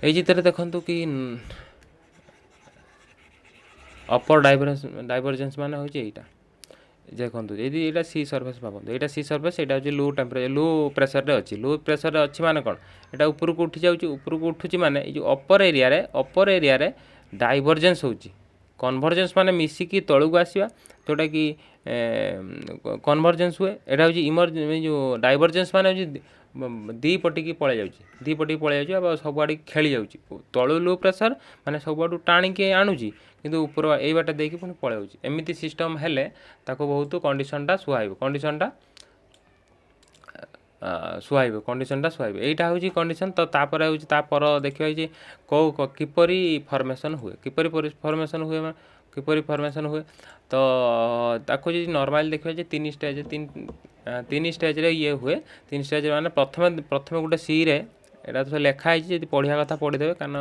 ଏଇ ଚିତ୍ରରେ ଦେଖନ୍ତୁ କି ଅପର ଡାଇଭରଜେନ୍ସ ମାନେ ହେଉଛି ଏଇଟା ଦେଖନ୍ତୁ। ଯଦି ଏଇଟା ସି ସର୍ଫେସ୍ ଭାବନ୍ତୁ, ଏଇଟା ସି ସର୍ଫେସ୍, ଏଇଟା ହେଉଛି ଲୋ ପ୍ରେସରରେ ଅଛି ମାନେ କ'ଣ ଏଇଟା ଉପରକୁ ଉଠୁଛି ମାନେ ଏଇ ଯେଉଁ ଅପର ଏରିଆରେ ଡାଇଭରଜେନ୍ସ ହେଉଛି। କନଭରଜେନ୍ସ ମାନେ ମିଶିକି ତଳକୁ ଆସିବା, ଯେଉଁଟାକି କନଭରଜେନ୍ସ ହୁଏ। ଏଇଟା ହେଉଛି ଏଇ ଯେଉଁ ଡାଇଭରଜେନ୍ସ ମାନେ ହେଉଛି ଦୁଇ ପଟିକି ପଳାଇ ଯାଉଛି ଆଉ ସବୁଆଡ଼ିକି ଖେଳି ଯାଉଛି। ତଳୁ ଲୋ ପ୍ରେସର ମାନେ ସବୁଆଡ଼ୁ ଟାଣିକି ଆଣୁଛି, କିନ୍ତୁ ଉପର ଏଇ ବାଟେ ଦେଇକି ପୁଣି ପଳାଉଛି। ଏମିତି ସିଷ୍ଟମ୍ ହେଲେ ତାକୁ ବହୁତ କଣ୍ଡିସନ୍ଟା ସୁହାଇବ। ଏଇଟା ହେଉଛି କଣ୍ଡିସନ୍। ତ ତାପରେ ହେଉଛି ତାପର ଦେଖିବା ଯେ କିପରି ଫର୍ମେସନ୍ ହୁଏ। ତ ତାକୁ ଯଦି ନର୍ମାଲି ଦେଖିବା ଯେ ତିନି ଷ୍ଟେଜ୍ରେ ଇଏ ହୁଏ। 3 ଷ୍ଟେଜ୍ ମାନେ ପ୍ରଥମେ ଗୋଟେ ସିରେ ଏଇଟା ତ ଲେଖା ହେଇଛି, ଯଦି ପଢ଼ିବା କଥା ପଢ଼ିଦେବେ, କାରଣ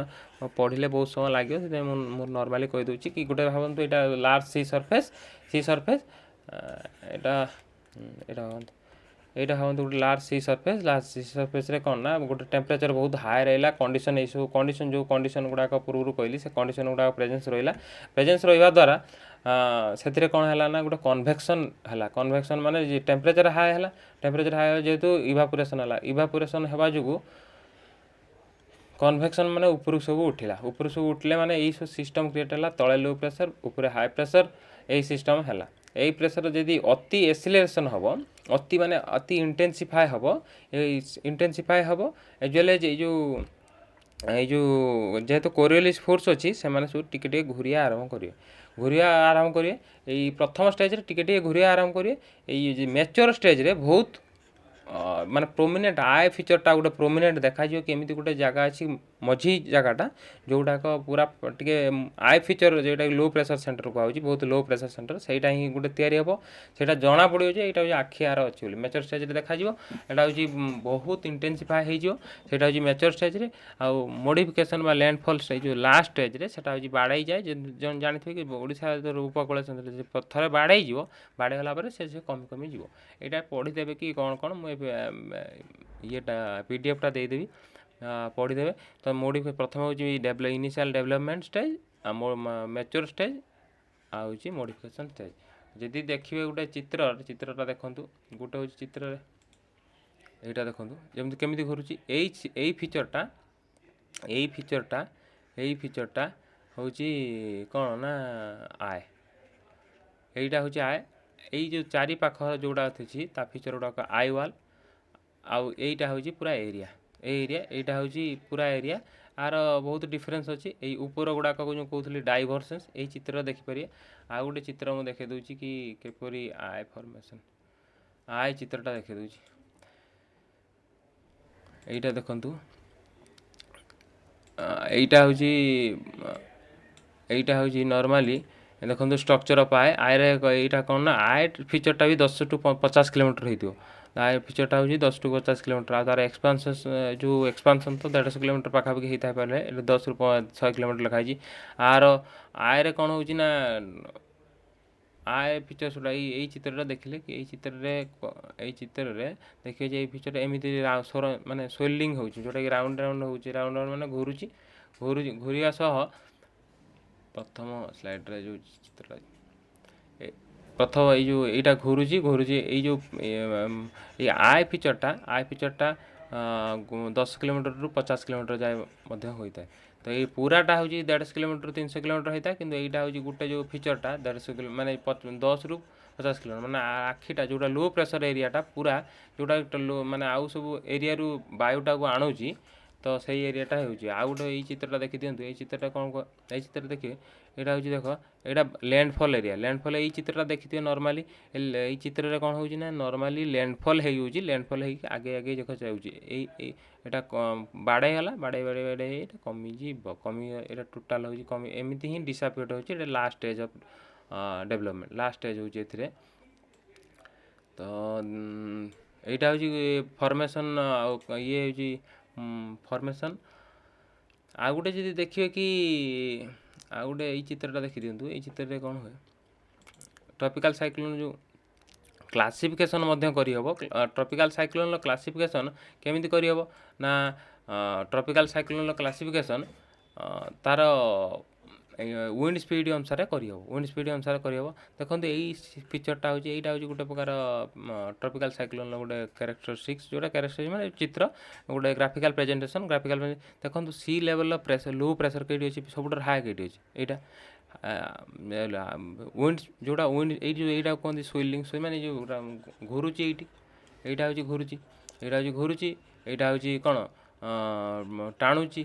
ପଢ଼ିଲେ ବହୁତ ସମୟ ଲାଗିବ। ସେଥିପାଇଁ ମୁଁ ନର୍ମାଲି କହିଦେଉଛି କି ଗୋଟେ ଭାବନ୍ତୁ ଏଇଟା ଲାର୍ଜ ସି ସର୍ଫେସ୍ ଏଇଟା ଭାବନ୍ତୁ ଗୋଟେ ଲାର୍ଜ ସି ସର୍ଫେସ୍ରେ କ'ଣ ନା ଗୋଟେ ଟେମ୍ପରେଚର୍ ବହୁତ ହାଇ ରହିଲା। ଏଇସବୁ ଯେଉଁ କଣ୍ଡିସନ୍ ଗୁଡ଼ାକ ପୂର୍ବରୁ କହିଲି, ସେ କଣ୍ଡିସନ୍ ଗୁଡ଼ାକ ପ୍ରେଜେନ୍ସ ରହିବା ଦ୍ୱାରା ସେଥିରେ କ'ଣ ହେଲା ନା ଗୋଟେ କନଭେକ୍ସନ୍ ହେଲା। କନଭେକ୍ସନ୍ ମାନେ ଟେମ୍ପରେଚର୍ ହାଇ ହେଲା, ଯେହେତୁ ଇଭାପୋରେସନ୍ ହେବା ଯୋଗୁଁ କନଭେକ୍ସନ୍ ମାନେ ଉପରକୁ ସବୁ ଉଠିଲେ ମାନେ ଏଇ ସବୁ ସିଷ୍ଟମ୍ କ୍ରିଏଟ୍ ହେଲା। ତଳେ ଲୋ ପ୍ରେସର, ଉପରେ ହାଇ ପ୍ରେସର, ଏଇ ସିଷ୍ଟମ୍ ହେଲା। ଏଇ ପ୍ରେସର ଯଦି ଅତି ଏସିଲେରେସନ୍ ହେବ, ଅତି ଇଣ୍ଟେନ୍ସିଫାଏ ହେବ ଏଜୁଆଲି ଏଇ ଯେଉଁ ଯେହେତୁ କୋରିଓଲିସ୍ ଫୋର୍ସ ଅଛି, ସେମାନେ ସବୁ ଟିକେ ଘୁରିବା ଆରମ୍ଭ କରିବେ। ଏଇ ପ୍ରଥମ ଷ୍ଟେଜ୍ରେ ଟିକେ ଘୁରିବା ଆରମ୍ଭ କରିବେ। ଏଇ ମ୍ୟାଚୁଅର୍ ଷ୍ଟେଜ୍ରେ ବହୁତ ମାନେ ପ୍ରୋମିନେଣ୍ଟ ଆଏ ଫିଚରଟା ଗୋଟେ ପ୍ରୋମିନେଣ୍ଟ ଦେଖାଯିବ କି ଏମିତି ଗୋଟେ ଜାଗା ଅଛି ମଝି ଜାଗାଟା ଯେଉଁଟାକ ପୁରା ଟିକେ ଆଏ ଫିଚର ଯେଉଁଟାକି ଲୋ ପ୍ରେସର ସେଣ୍ଟର କୁହାଯାଉଛି, ବହୁତ ଲୋ ପ୍ରେସର ସେଣ୍ଟର, ସେଇଟା ହିଁ ଗୋଟେ ତିଆରି ହେବ। ସେଇଟା ଜଣାପଡ଼ିବ ଯେ ଏଇଟା ହେଉଛି ଆଖି ଆର ଅଛି ବୋଲି। ମ୍ୟାଚର ଷ୍ଟେଜରେ ଦେଖାଯିବ, ଏଇଟା ହେଉଛି ବହୁତ ଇଣ୍ଟେନ୍ସିଫାଏ ହେଇଯିବ, ସେଇଟା ହେଉଛି ମ୍ୟାଚର ଷ୍ଟେଜରେ। ଆଉ ମୋଡ଼ିଫିକେସନ୍ ବା ଲ୍ୟାଣ୍ଡଫଲ୍ ଷ୍ଟେଜ୍ ଯେଉଁ ଲାଷ୍ଟ ଷ୍ଟେଜରେ ସେଇଟା ହେଉଛି ବାଡ଼େଇ ଯାଏ। ଜାଣିଥିବେ କି ଓଡ଼ିଶା ଉପକୂଳ ଥରେ ବାଡ଼େଇ ଯିବ, ବାଡ଼େଇ ଗଲା ପରେ ସେ କମି କମି ଯିବ। ଏଇଟା ପଢ଼ିଦେବେ କି କ'ଣ କ'ଣ, ମୁଁ ଇଏଟା PDF ଦେଇଦେବି, ପଢ଼ିଦେବେ। ତ ପ୍ରଥମେ ହେଉଛି initial development stage, mature stage, ଆଉ ହେଉଛି ମୋଡ଼ିଫିକେସନ୍ ଷ୍ଟେଜ୍। ଯଦି ଦେଖିବେ ଗୋଟେ ଚିତ୍ରଟା ଦେଖନ୍ତୁ, ଗୋଟେ ହେଉଛି ଚିତ୍ରରେ ଏଇଟା ଦେଖନ୍ତୁ ଯେମିତି କେମିତି ଘୁରୁଛି। ଏଇ ଫିଚରଟା ହେଉଛି କ'ଣ ନା ଆଏ, ଏଇଟା ହେଉଛି ଆଏ। ଏଇ ଯେଉଁ ଚାରି ପାଖ ଯେଉଁଟା ଅଛି ତା ଫିଚର ଗୁଡ଼ାକ ଆଇ ୱାଲ୍, ଆଉ ଏଇଟା ହେଉଛି ପୁରା ଏରିଆ। ଏଇଟା ହେଉଛି ପୁରା ଏରିଆ। ଆର ବହୁତ ଡିଫରେନ୍ସ ଅଛି। ଏଇ ଉପର ଗୁଡ଼ାକ ଯେଉଁ କହୁଥିଲି ଡାଇଭରସେନ୍ସ, ଏଇ ଚିତ୍ରରେ ଦେଖିପାରିବେ। ଆଉ ଗୋଟେ ଚିତ୍ର ମୁଁ ଦେଖାଇ ଦେଉଛି କି କିପରି ଆଏ ଫର୍ମେସନ୍, ଆଏ ଚିତ୍ରଟା ଦେଖାଇ ଦେଉଛି। এইটা ଦେଖନ୍ତୁ, এইটা ହେଉଛି ନର୍ମାଲି ଦେଖନ୍ତୁ ଷ୍ଟ୍ରକ୍ଚର ଅଫ୍ ଆଏରେ। ଏଇଟା କ'ଣ ନା ଆଏ ଫିଚରଟା ବି 10 to 50 କିଲୋମିଟର ହେଇଥିବ। ଆଏ ଫିଚରଟା ହେଉଛି 10 to 50 କିଲୋମିଟର। ଆଉ ତା'ର ଏକ୍ସପାନ୍ସନ୍ ତ 150 କିଲୋମିଟର ପାଖାପାଖି ହେଇଥାଇପାରେ। ଏଠି 10 ରୁ 100 କିଲୋମିଟର ଲେଖା ହେଇଛି। ଆଏରେ କ'ଣ ହେଉଛି ନା ଆଏ ଫିଚର୍ସ ଗୁଡ଼ା ଏଇ ଚିତ୍ରଟା ଦେଖିଲେ କି ଏଇ ଚିତ୍ରରେ ଦେଖିବେ ଯେ ଏଇ ଫିଚରଟା ଏମିତି ମାନେ ସ୍ୱେଲିଂ ହେଉଛି, ଯେଉଁଟାକି ରାଉଣ୍ଡ ହେଉଛି, ରାଉଣ୍ଡ ମାନେ ଘୁରିବା ସହ ପ୍ରଥମ ସ୍ଲାଇଡ଼୍ରେ ଯେଉଁ ଚିତ୍ରଟା ପ୍ରଥମ ଏଇଟା ଘୁରୁଛି ଏଇ ଯେଉଁ ଏଇ ଆଏ ଫିଚରଟା 10 କିଲୋମିଟରରୁ 50 କିଲୋମିଟର ଯାଏ ମଧ୍ୟ ହୋଇଥାଏ। ତ ଏଇ ପୁରାଟା ହେଉଛି 150 କିଲୋମିଟର 300 କିଲୋମିଟର ହେଇଥାଏ, କିନ୍ତୁ ଏଇଟା ହେଉଛି ଗୋଟେ ଯେଉଁ ଫିଚରଟା 150 ମାନେ 10 ରୁ 50 କିଲୋମିଟର, ମାନେ ଆଖିଟା ଯେଉଁଟା ଲୋ ପ୍ରେସର ଏରିଆଟା ପୁରା, ଯେଉଁଟା ମାନେ ଆଉ ସବୁ ଏରିଆରୁ ବାୟୁଟାକୁ ଆଣୁଛି, ତ ସେଇ ଏରିଆଟା ହେଉଛି। ଆଉ ଗୋଟେ ଏଇ ଚିତ୍ରଟା ଦେଖିଦିଅନ୍ତୁ। ଏଇ ଚିତ୍ରଟା କ'ଣ, ଏଇ ଚିତ୍ର ଦେଖିବେ, ଏଇଟା ହେଉଛି ଦେଖ, ଏଇଟା ଲ୍ୟାଣ୍ଡଫଲ୍ ଏରିଆ। ଲ୍ୟାଣ୍ଡଫଲ୍ ଏଇ ଚିତ୍ରଟା ଦେଖିଥିବେ ନର୍ମାଲି। ଏଇ ଚିତ୍ରରେ କ'ଣ ହେଉଛି ନା ନର୍ମାଲି ଲ୍ୟାଣ୍ଡଫଲ୍ ହେଇଯାଉଛି, ଲ୍ୟାଣ୍ଡଫଲ୍ ହେଇକି ଆଗେଇ ଦେଖ ଯାଉଛି। ଏଇଟା ବାଡ଼େଇ ହେଲା, ବାଡ଼େଇ ଏଇଟା କମିଯିବ, ଏଇଟା ଟୋଟାଲ୍ ହେଉଛି ଏମିତି ହିଁ ଡିସାପିୟର ହେଉଛି। ଏଇଟା last stage of development, last stage ହେଉଛି ଏଥିରେ। ତ এইটা ହେଉଛି ଫର୍ମେସନ୍, ଆଉ ଇଏ ହେଉଛି ଫର୍ମେସନ୍। ଆଉ ଗୋଟେ ଯଦି ଦେଖିବେ କି ଆଉ ଗୋଟେ ଏଇ ଚିତ୍ରଟା ଦେଖିଦିଅନ୍ତୁ। ଏଇ ଚିତ୍ରରେ କ'ଣ ହୁଏ, ଟ୍ରପିକାଲ୍ ସାଇକ୍ଲୋନ୍ ଯେଉଁ କ୍ଲାସିଫିକେସନ୍ ମଧ୍ୟ କରିହେବ। ଟ୍ରପିକାଲ୍ ସାଇକ୍ଲୋନ୍ର କ୍ଲାସିଫିକେସନ୍ କେମିତି କରିହେବ ନା ଟ୍ରପିକାଲ୍ ସାଇକ୍ଲୋନ୍ର କ୍ଲାସିଫିକେସନ୍ ତା'ର ୱିଣ୍ଡ ସ୍ପିଡ଼ ଅନୁସାରେ କରିହେବ। ଦେଖନ୍ତୁ ଏଇ ଫିଚରଟା ହେଉଛି, ଏଇଟା ହେଉଛି ଗୋଟେ ପ୍ରକାର ଟ୍ରପିକାଲ୍ ସାଇକ୍ଲୋନ୍ର ଗୋଟେ କ୍ୟାରେକ୍ଟରିଷ୍ଟିକ୍ସ, ଯେଉଁଟା କ୍ୟାରେକ୍ଟରିଷ୍ଟିକ୍ସ ମାନେ ଚିତ୍ର, ଗୋଟେ ଗ୍ରାଫିକାଲ୍ ପ୍ରେଜେଣ୍ଟେସନ୍। ଦେଖନ୍ତୁ ସି ଲେଭେଲ୍ର ଲୋ ପ୍ରେସର କେଇଠି ଅଛି, ସବୁଠାରୁ ହାଇ କେଇଠି ଅଛି, ଏଇଟା ୱିଣ୍ଡ, ଯେଉଁଟା ଏଇଟା କୁହନ୍ତି ସ୍ୱିଲିଂ, ମାନେ ଯେଉଁଟା ଘୁରୁଛି ଏଇଟା ହେଉଛି ଘୁରୁଛି, ଏଇଟା ହେଉଛି କ'ଣ ଟାଣୁଛି,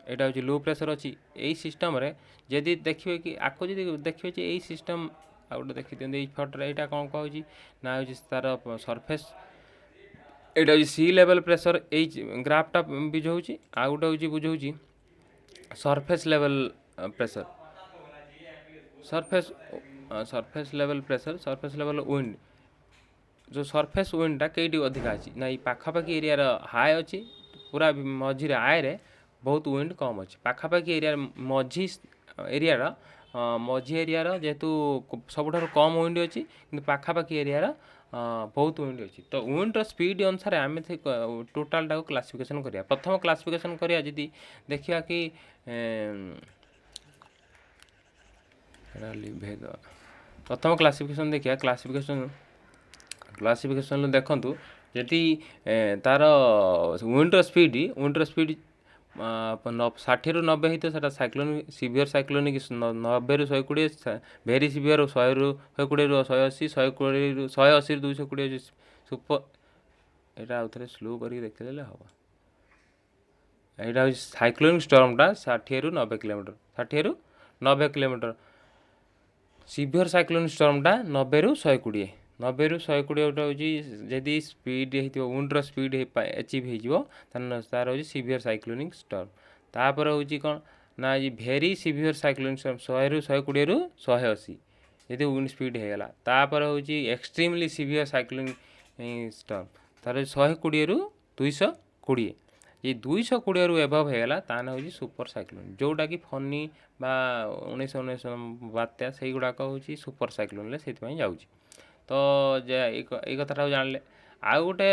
ଏଇଟା ହେଉଛି ଲୋ ପ୍ରେସର ଅଛି। ଏଇ ସିଷ୍ଟମ୍ରେ ଯଦି ଦେଖିବେ କି ଯଦି ଦେଖିବେ ଯେ ଏଇ ସିଷ୍ଟମ୍, ଆଉ ଗୋଟେ ଦେଖିଦିଅନ୍ତୁ ଏଇ ଫଟୋରେ, ଏଇଟା କ'ଣ କହୁଛି ନା ହେଉଛି ତା'ର ସର୍ଫେସ୍, ଏଇଟା ହେଉଛି ସି ଲେଭେଲ୍ ପ୍ରେସର, ଏଇ ଗ୍ରାଫ୍ଟା ବୁଝାଉଛି। ଆଉ ଗୋଟେ ହେଉଛି ବୁଝାଉଛି surface level pressure, surface level pressure, surface level wind. ଯେଉଁ ସର୍ଫେସ୍ ୱିଣ୍ଡଟା କେଇଠି ଅଧିକା ଅଛି ନା ଏଇ ପାଖାପାଖି ଏରିଆର ହାଇ ଅଛି, ପୁରା ମଝିରେ ଆଏରେ ବହୁତ ୱିଣ୍ଡ କମ୍ ଅଛି। ପାଖାପାଖି ଏରିଆର ମଝି ଏରିଆର ଯେହେତୁ ସବୁଠାରୁ କମ୍ ୱିଣ୍ଡ ଅଛି, କିନ୍ତୁ ପାଖାପାଖି ଏରିଆର ବହୁତ ୱିଣ୍ଡ ଅଛି। ତ ୱିଣ୍ଡର ସ୍ପିଡ଼ ଅନୁସାରେ ଆମେ ଟୋଟାଲଟାକୁ କ୍ଲାସିଫିକେସନ୍ କରିବା। ପ୍ରଥମ କ୍ଲାସିଫିକେସନ୍ କରିବା ଯଦି ଦେଖିବା କି ପ୍ରଥମ କ୍ଲାସିଫିକେସନ୍ ଦେଖିବା, କ୍ଲାସିଫିକେସନ୍ ଦେଖନ୍ତୁ ଯଦି ତା'ର ୱିଣ୍ଡର ସ୍ପିଡ଼ 60 ରୁ 90 ହେଇଥିବ, ସେଇଟା ସାଇକ୍ଲୋନିକ୍ ସିଭିୟର୍ ସାଇକ୍ଲୋନିକ୍, 90 ରୁ 120 ଭେରି ସିଭିୟର୍, 100 ରୁ 120 ରୁ 180, 120 ରୁ 180 ରୁ 220 ଅଛି ସୁପର। ଏଇଟା ଆଉ ଥରେ ସ୍ଲୋ କରିକି ଦେଖିଦେଲେ ହେବ। ଏଇଟା ହେଉଛି ସାଇକ୍ଲୋନିକ୍ ଷ୍ଟର୍ମଟା 60 ରୁ 90 କିଲୋମିଟର। ସିଭିୟର୍ ସାଇକ୍ଲୋନିକ୍ ଷ୍ଟର୍ମଟା 90 ରୁ 120, 90 ରୁ 120 ଗୋଟେ ହେଉଛି ଯଦି ସ୍ପିଡ୍ ହେଇଥିବ ୱିଣ୍ଡର ସ୍ପିଡ୍ ଆଚିଭ୍ ହେଇଯିବ ତାହେଲେ ତାର ହେଉଛି ସିଭିୟର ସାଇକ୍ଲୋନିକ୍ ଷ୍ଟର୍ମ। ତାପରେ ହେଉଛି କ'ଣ ନା ଏ ଭେରି ସିଭିୟର ସାଇକ୍ଲୋନିକ୍ ଷ୍ଟର୍ମ 100 ରୁ 120 ରୁ 180 ଯଦି ୱିଣ୍ଡ ସ୍ପିଡ୍ ହେଇଗଲା। ତାପରେ ହେଉଛି ଏକ୍ସଟ୍ରିମଲି ସିଭିୟର ସାଇକ୍ଲୋନିକ୍ ଷ୍ଟର୍ମ ତାର 120 ରୁ 220 ये 220 ରୁ ଏଭବ୍ ହେଇଗଲା ତାହେଲେ ହେଉଛି ସୁପର ସାଇକ୍ଲୋନ୍, ଯେଉଁଟାକି ଫନି ବା 1919 ବାତ୍ୟା ସେଇଗୁଡ଼ାକ ହେଉଛି ସୁପର ସାଇକ୍ଲୋନ୍ରେ ସେଇଥିପାଇଁ ଯାଉଛି। ତ ଏଇ କଥାଟାକୁ ଜାଣିଲେ ଆଉ ଗୋଟେ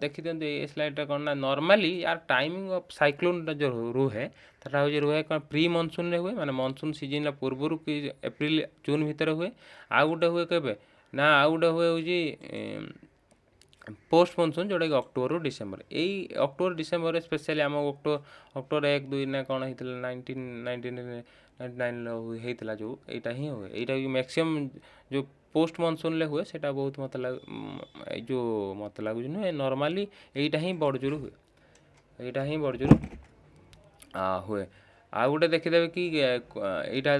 ଦେଖିଦିଅନ୍ତୁ ଏ ସ୍ଲାଇଡ଼୍ଟା କ'ଣ ନା ନର୍ମାଲି ୟାର ଟାଇମିଂ ଅଫ୍ ସାଇକ୍ଲୋନ୍ଟା ଯେଉଁ ରୁହେ ସେଟା ହେଉଛି ରୁହେ କ'ଣ ପ୍ରି ମନସୁନ୍ରେ ହୁଏ, ମାନେ ମନସୁନ୍ ସିଜିନ୍ର ପୂର୍ବରୁ କି ଏପ୍ରିଲ ଜୁନ୍ ଭିତରେ ହୁଏ। ଆଉ ଗୋଟେ ହୁଏ କେବେ ନା ଆଉ ଗୋଟେ ହୁଏ ହେଉଛି पोस्ट मनसून जोटा कि अक्टोबर ରୁ डिसेम्बर। यही अक्टोबर डिसेम्बर स्पेशली आम अक्टोबर 1-2 ना कौन होता 1999 जो यहाँ ही हुए यहाँ मैक्सीम जो पोस्ट मनसून हुए सेटा बहुत मत जो मत लगुच नुहे नॉर्मली यहाँ ही बड़जोर हुए, यहाँ ही बड़जोर हुए। आ गोटे देखीदे कि यहाँ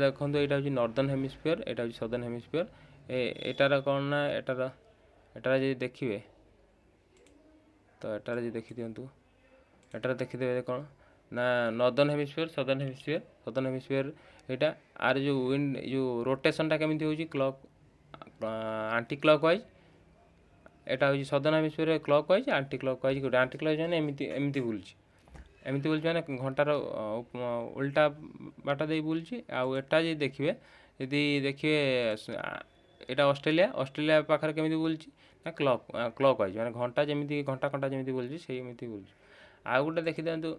देखो यहाँ हूँ नॉर्दर्न हेमिस्फीयर, यहाँ हूँ सदर्न हेमिस्फीयर। एटार कौन ना एटार जी देखिए तो एटार जी देखी दिंतु एटार देखीदे कौन ना northern hemisphere southern hemisphere. Southern hemisphere यहाँ आर जो विंड जो रोटेशनटा केमी हो क्लॉक आंटी क्लॉक वाइज, यहाँ हूँ southern hemisphere clock wise aunty clock wise गोटे आंटी क्लॉक मैंने एमती बुलूँ मैंने घंटार उल्टा बाट दे बुलूँ। आटा जी देखिए यदि देखिए यहाँ ऑस्ट्रेलिया ऑस्ट्रेलिया पाखे केमी बुलूँ ना क्लॉक क्लॉक वाइज मैंने घंटा जमी घंटा घंटा जमी बुलूँ से बुलूँ। आउ गोटे देखी दिंतु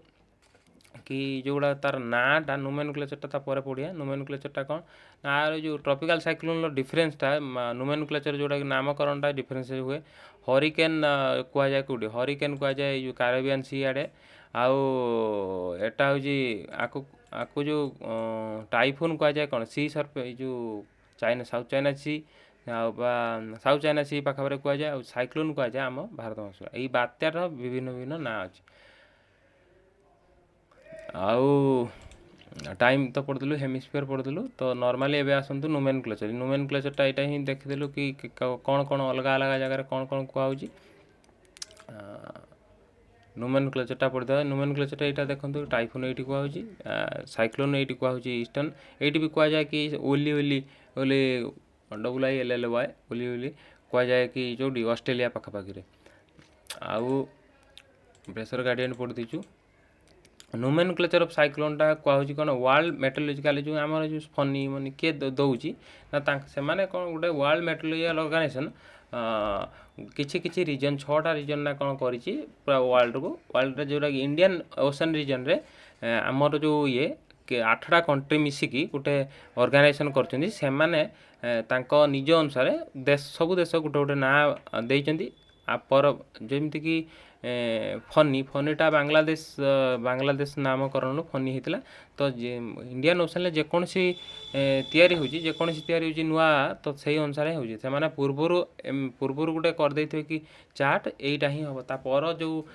कि जोड़ा तार नाटा नोमेनक्लेचरटा पढ़िया। नोमेनक्लेचरटा कौन ना जो ट्रॉपिकल साइक्लोन डिफरेंसटा नोमेनक्लेचर जोड़ा कि नामकरणटा डिफरेंस हुए। हरिकेन कह जाए कौटी हरिकेन कह जाए जो कैरेबियन सी आड़े आउ एटा हूँ आपको जो टाइफून कह जाए कौन सी सर्फ जो चाइना साउथ चाइना सी साउथ चाइना सी पाखापर कह जाए साइक्लोन कह जाए आम भारत वर्ष। यही बात्यार विभिन्न विभिन्न ना अच्छे आउ टाइम तो पढ़ुलु हेमिस्फीयर पढ़ुलु। तो नॉर्मली एबे आसतु नोमेनक्लेचर। नोमेनक्लेचरटा यहाँ ही देखीदेलु कि कौन कौन अलग अलग जगह कौन कौन कहुच्छी नोमेनक्लेचरटा पढ़िदेवा। नोमेनक्लेचरटा यहाँ देखो टाइफून ये कहुच्छी साइक्लोन ये कहुच्छी ईस्टर्न ये भी कह जाए कि ओली ओली ओली WILLY ओली ओली कह जाए कि जो ऑस्ट्रेलिया पाखापाखि आउ प्रेशर गार्डियन पढ़ी दीचु। नोमेनक्लेचर ऑफ साइक्लोनटा कहूँ कौन वर्ल्ड मेट्रोलॉजिकल जो आम जो फनी मनी किए दौची ना से कौन गोटे वर्ल्ड मेट्रोलॉजिकल ऑर्गेनाइजेशन किछि किछि रीजन 6टा रीजन ना कौन करी पूरा वर्ल्ड को वर्ल्ड जोटा कि इंडियन ओशन रीजन रे आमर जो ये 8टा कंट्री मिसिकी गोटे ऑर्गेनाइजेशन करछन्ती सेमाने तांको निज अनुसार देश सब देश गोटे गोटे ना देइछन्ती पर जेमती कि फनी फनीटा बांग्लादेश नामकरण फनी होता। तो इंडियन ओशन जेकोसी तैयारी होची जेकोसी तैयारी होची नुआ तो सही अनुसार होची से माने पूर्वर गोटे करदे कि चार्ट यहीटा ही हम तापर जो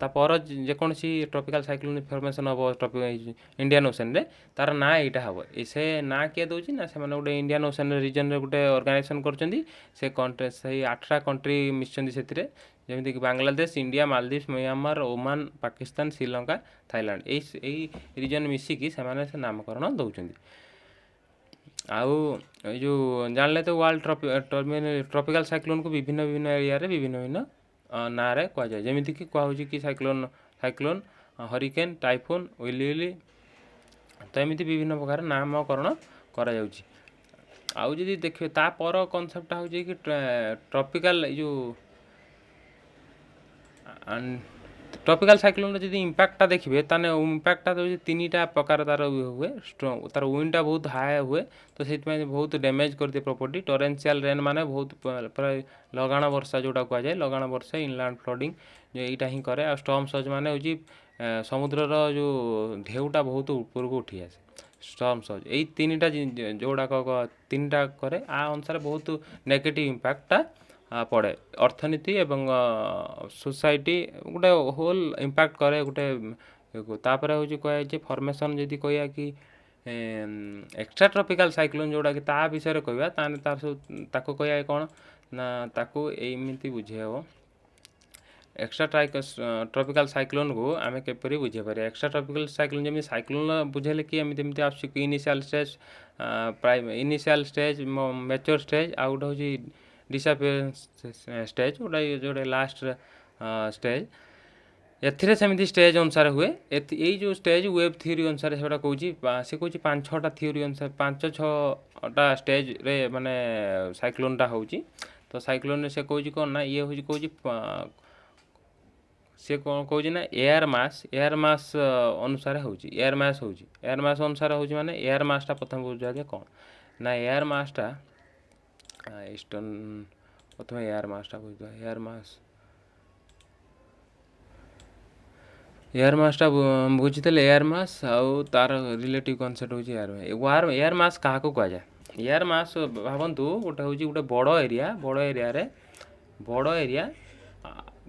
तापर जेकोसी ट्रॉपिकल साइक्लोन फॉर्मेशन हम इंडियन ओशन रे तार ना यहाँ हम से ना किए दूसरी ना से गोटे इंडियन ओशन रीजन रे गोटे ऑर्गेनाइजेशन करछन्ती से कंट्री से 8टा कंट्री मिसछन्ती से जमीक Bangladesh India Maldives Myanmar Oman Pakistan Sri Lanka Thailand यही रीजन मिसिकी से नामकरण दौरान। आउ जो जानले तो वर्ल्ड ट्रॉपिकल साइक्लोन को विभिन्न विभिन्न एरिया रे विभिन्न विभिन्न ना रे कह जाए जमीक कहुच्छी कि साइक्लोन साइक्लोन हरिकेन टाइफून ओली ओली तो एमती विभिन्न प्रकार नामकरण करा जाउची। आउ जदि देखिए तापर कनसेप्टटा हूँ कि ट्रॉपिकल जो ट्रॉपिकल साइक्लोन जब इम्पैक्टटा देखिए ताने इम्पैक्टटा तो 3टा प्रकार तार हुए तार विंडटा बहुत हाई हुए तो से बहुत डैमेज कर दिए प्रॉपर्टी। टोरेंशियल रेन माने बहुत प्राय लगाण वर्षा जोटा कह जाए लगाण वर्षा इनलैंड फ्लडिंग यहाँ ही करे। स्टॉर्म सर्ज माने हूँ समुद्रर जो ढेउटा बहुत ऊपर को उठी आसे स्टॉर्म सर्ज यही 3टा जोड़ाक 3टा करे आ अनुसार बहुत नेगेटिव इम्पैक्टटा पड़े अर्थनीति एवं सोसाइटी गोटे होल इम्पैक्ट करे गोटे तापर हूँ कह फॉर्मेशन जदि कह कि एक्स्ट्रा ट्रॉपिकल साइक्लोन जोड़ा कि ता विषय कहवा तार सब कह कौन ନା ତାକୁ ଏମିତି ବୁଝେଇ ହେବ। एक्स्ट्रा ट्रपिकल साइक्लोन को आम केपरि बुझे पारे। एक्स्ट्रा ट्रपिकल साइक्लोन जमी साइक्लोन बुझेले कि एमती आस initial stage prime initial stage mature stage आ गोटे हूँ डिसअपियरेंस स्टेज गोटा जोटे लास्ट स्टेज एथिरे सेमती स्टेज अनुसार हुए। यही जो स्टेज वेब थ्योरी अनुसार से कौन सी कौन 5-6टा थ्योरी अनुसार 5-6टा स्टेज रे माने साइक्लोनटा हो। तो साइक्लोन से कौन कौन ना ये हूँ कौन सी कौन कौन ना एयर मास अनुसार हो। एयर मास अनुसार हो माने एयर मासटा प्रथम बुझा कौन ना एयर मासटा ईस्टर्न प्रथम एयर मासटा बुझा एयर मासटा बुझी एयर मास आउ तार रिलेटिव कनसेप्ट हूँ एयर मास क्या कह जाए। एयर मास भावतु गोटे हूँ गोटे बड़ एरिया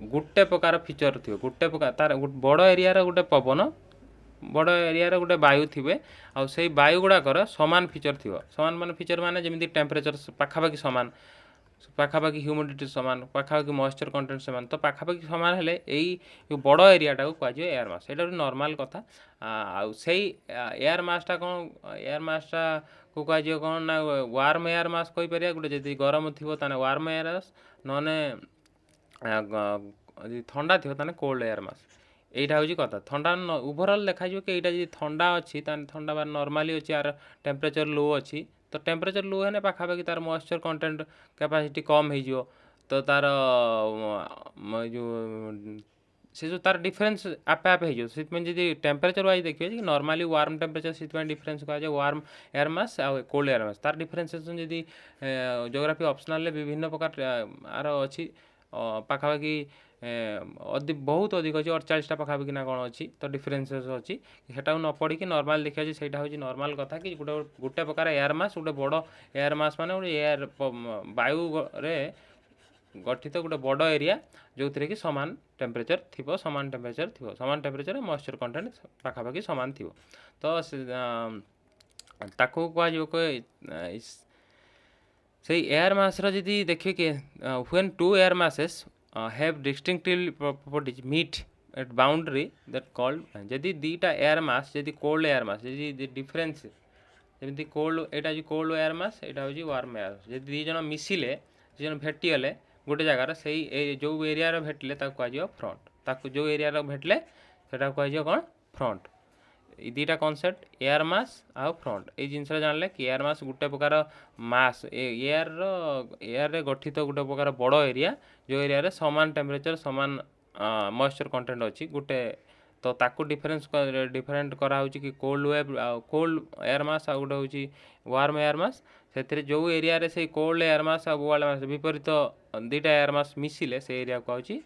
गोटे प्रकार फीचर थी गोटे प्रकार तार बड़ एरिया गोटे पवन बड़ एरिया गोटे वायु थे आउ से वायु गुड़ाकर सामान फीचर थी सामान मान फीचर माने जमी टेम्परेचर पाखापाखि सामान पाखापाखि ह्यूमिडिटी सामान पाखापाखि मॉइस्चर कंटेंट सामान तो पाखापाखि सामान हेले यही बड़ एरियाटा को कहुए एयर मास एटा नॉर्मल कथा। आउ से एयर मासटा कौन एयर मासटा को कहुए कौन ना वार्म एयर मास कही पारे गोटे जदि गरम थी वार्म एयर मास नने ठंडा थी कोल्ड एयर मास यहीटा हूँ कथा। ठंडा ओभरऑल देखा कि यहाँ जी ठंडा अच्छी ठंडा बा नॉर्मली अच्छी यार टेम्परेचर लो अच्छी तो टेम्परेचर लो है पाखापाखि तार मॉइस्चर कंटेंट कैपेसिटी कम हो तो तार जो से जो तार डिफरेंस आपे आपे हो जी टेम्परेचर वाइज देखिए कि नॉर्मली वार्म टेम्परेचर से डिफरेंस कहुए वार्म एयर मास आ कोल्ड एयर मास तार डिफरेंसिएशन जी ज्योग्राफी ऑप्शनल विभिन्न प्रकार आर अच्छी पाखापाखि बहुत अधिक अच्छी 48टा पाखापाखि ना कौन अच्छी तो डिफरेंसेस अच्छी सेटा न पढ़ी नॉर्मल देखिए से हूँ नॉर्मल कथा कि गोटे प्रकार एयर मास गोटे बड़ एयर मास माने गोटे एयर वायु रे गठित गोटे बड़ एरिया जो थे कि सामान टेम्परेचर थी सामान टेम्परेचर मॉइस्चर कंटेंट पाखापाखि सामान थी तो ताको कह से एयर मास जी देखिए कि when two air masses have distinctive properties meet at boundary that called जदि दीटा एयर मास जदि कोल्ड एयर मास जदि डिफरेंस जमी कोल्ड एटा जो कोल्ड एयर मास एटा हूँ वार्म एयर जदि दी जन मिसिले दी जन भेटिगले गोटे जगार से जो एरिया भेटले कहुए फ्रंट ताकू जो एरिया भेटले सेटा कहुए कौन फ्रंट। दीटा कनसेप्ट एयर मास आउ फ्रंट ये जिनस जानले कि एयर मास गोटे प्रकार मास एयर रे गठित गोटे प्रकार बड़ एरिया जो एरिया रे समान टेम्परेचर समान मॉइस्चर कंटेंट अच्छी गोटे तो ताकू डिफरेंट करा कि cold wave cold air mass आ गोटे हूँ वार्म एयर मास से जो एरिया रे से कोल्ड एयर मास आ वार्म मास विपरीत दीटा एयर मास मिसिले से एरिया कहूँ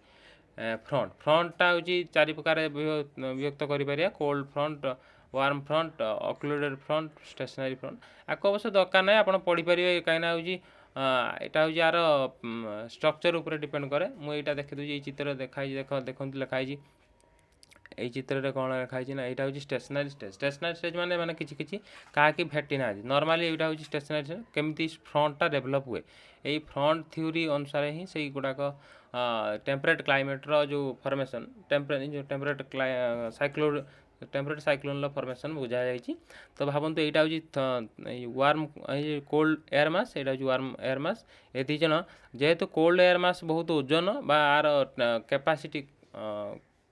फ्रंटा हूँ चारि प्रकार विभक्त कर cold front warm front occluded front stationary front आपको अवश्य दरकार ना आप पढ़ीपारे कहीं हूँ यहाँ हूँ यार स्ट्रक्चर उपर डिपेंड करे मुझे देखी दूसरी चित्र देखाई देखते लिखाई यही चित्र कौन लिखाई ना यहाँ हूँ स्टेशनरी स्टेज माने किसी क्या भेटी ना नॉर्मली यहाँ हूँ स्टेशनरी स्टेज केमी फ्रंटा डेभलप हुए यही फ्रंट थ्योरी अनुसार ही से गुड़ाक टेम्परेट क्लाइमेट्र जो फॉर्मेशन टेम्परेट साइक्लोन फॉर्मेशन बुझा जाइए। तो भावतु यहाँ हूँ वार्म कोल्ड एयर मास यहाँ हूँ वार्म एयर मास ये जन जेहेतु कोल्ड एयर मास बहुत ओजन बार कैपेसिटी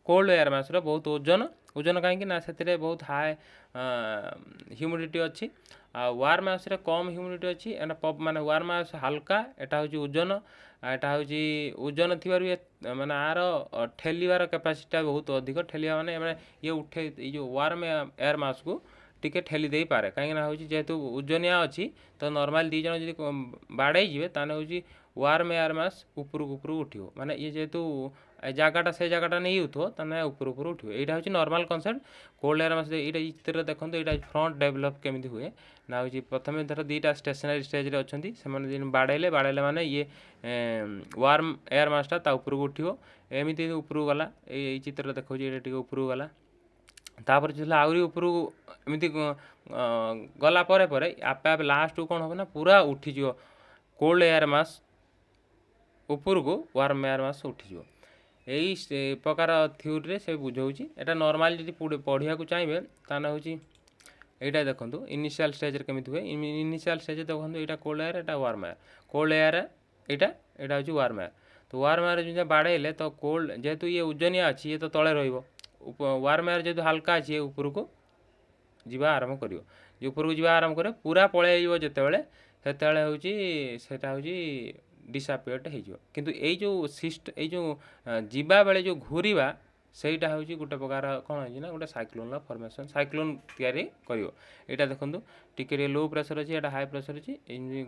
कोल्ड एयर मास बहुत ओजन कहीं से बहुत हाई ह्यूमिडिटी अच्छी वार्म मास कम ह्यूमिडिटी अच्छी माने वार्म मास हल्का यहाँ हूँ ओजन यहाँ हूँ ओजन थी माने आर ठेलिवार कैपेसिटी बहुत अधिक ठेलिया माने ये उठे जो वार्म एयर मास को टिके ठेली दे पारे कहीं हूँ जेहेतु ओजनिया अच्छी तो नॉर्मल दी जन जी बाड़े जी ताने हूँ वार्म एयर मास ऊपर उठो माने ये जेहेतु जगटा से जगटा नहीं होथो ताने ऊपर उठो यहाँ हूँ नॉर्मल कनसेप्ट कोल्ड एयर मास ये चित्र देखो यहाँ फ्रंट डेभलप केमी हुए ना हूँ प्रथम धर दीटा स्टेशनरी स्टेज अच्छा से बाड़े माने ये वार्म एयर मासटा ता ऊपर उठो एमती ऊपर गला ये चित्र देखो ये ऊपर गला तापर जो आहरी ऊपर एमती गला आपे आपे लास्ट कौन हम ना पूरा उठीज कोल्ड एयर मास ଉପରକୁ ୱାର୍ମ ଏୟାର ମାସ୍ ଉଠିଯିବ। ଏଇ ପ୍ରକାର ଥ୍योरीରେ ସେ ବୁଝାଉଛି। ଏଇଟା ନର୍ମାଲି ଯଦି ପଢ଼ିବାକୁ ଚାହିଁବେ ତାହେଲେ ହେଉଛି এইটা দেখন্তু ইনিশিয়াল স্টেজরে কেমিতি হুয়ে। ইনিশিয়াল স্টেজে দেখন্তু এইটা কোল্ড এয়ার, এটা ওয়ার্ম এয়ার। কোল্ড এয়ার এইটা এটা হচ্ছে ওয়ার্ম এয়ার। তো ওয়ার্ম এয়ার যদি বাড়াইলে তো কোল্ড যেহেতু ইয়ে ওজনিয়া আছে ইয়ে তো তলে রহব। ওয়ার্ম এয়ার যেহেতু হালকা আছে ইয়ে উপরକୁ ଯିବା ଆରମ୍ଭ କରିବ। ଯେ ଉପରକୁ ଯିବା ଆରମ୍ଭ କରିବ ପୁରା ପଳେଇ ଯିବ ଯେତେବେଳେ, ସେତେବେଳେ ହେଉଛି ସେଇଟା ହେଉଛି ଡିସାପିୟର୍ଡ ହେଇଯିବ। କିନ୍ତୁ ଏଇ ଯେଉଁ ଏଇ ଯେଉଁ ଯିବା ବେଳେ ଯେଉଁ ଘୁରିବା ସେଇଟା ହେଉଛି ଗୋଟେ ପ୍ରକାର କ'ଣ ହେଇଛି ନା ଗୋଟେ ସାଇକ୍ଲୋନର ଫର୍ମେସନ୍, ସାଇକ୍ଲୋନ ତିଆରି କରିବ। ଏଇଟା ଦେଖନ୍ତୁ ଟିକେ ଟିକେ ଲୋ ପ୍ରେସର ଅଛି, ଏଇଟା ହାଇ ପ୍ରେସର ଅଛି। ଏମିତି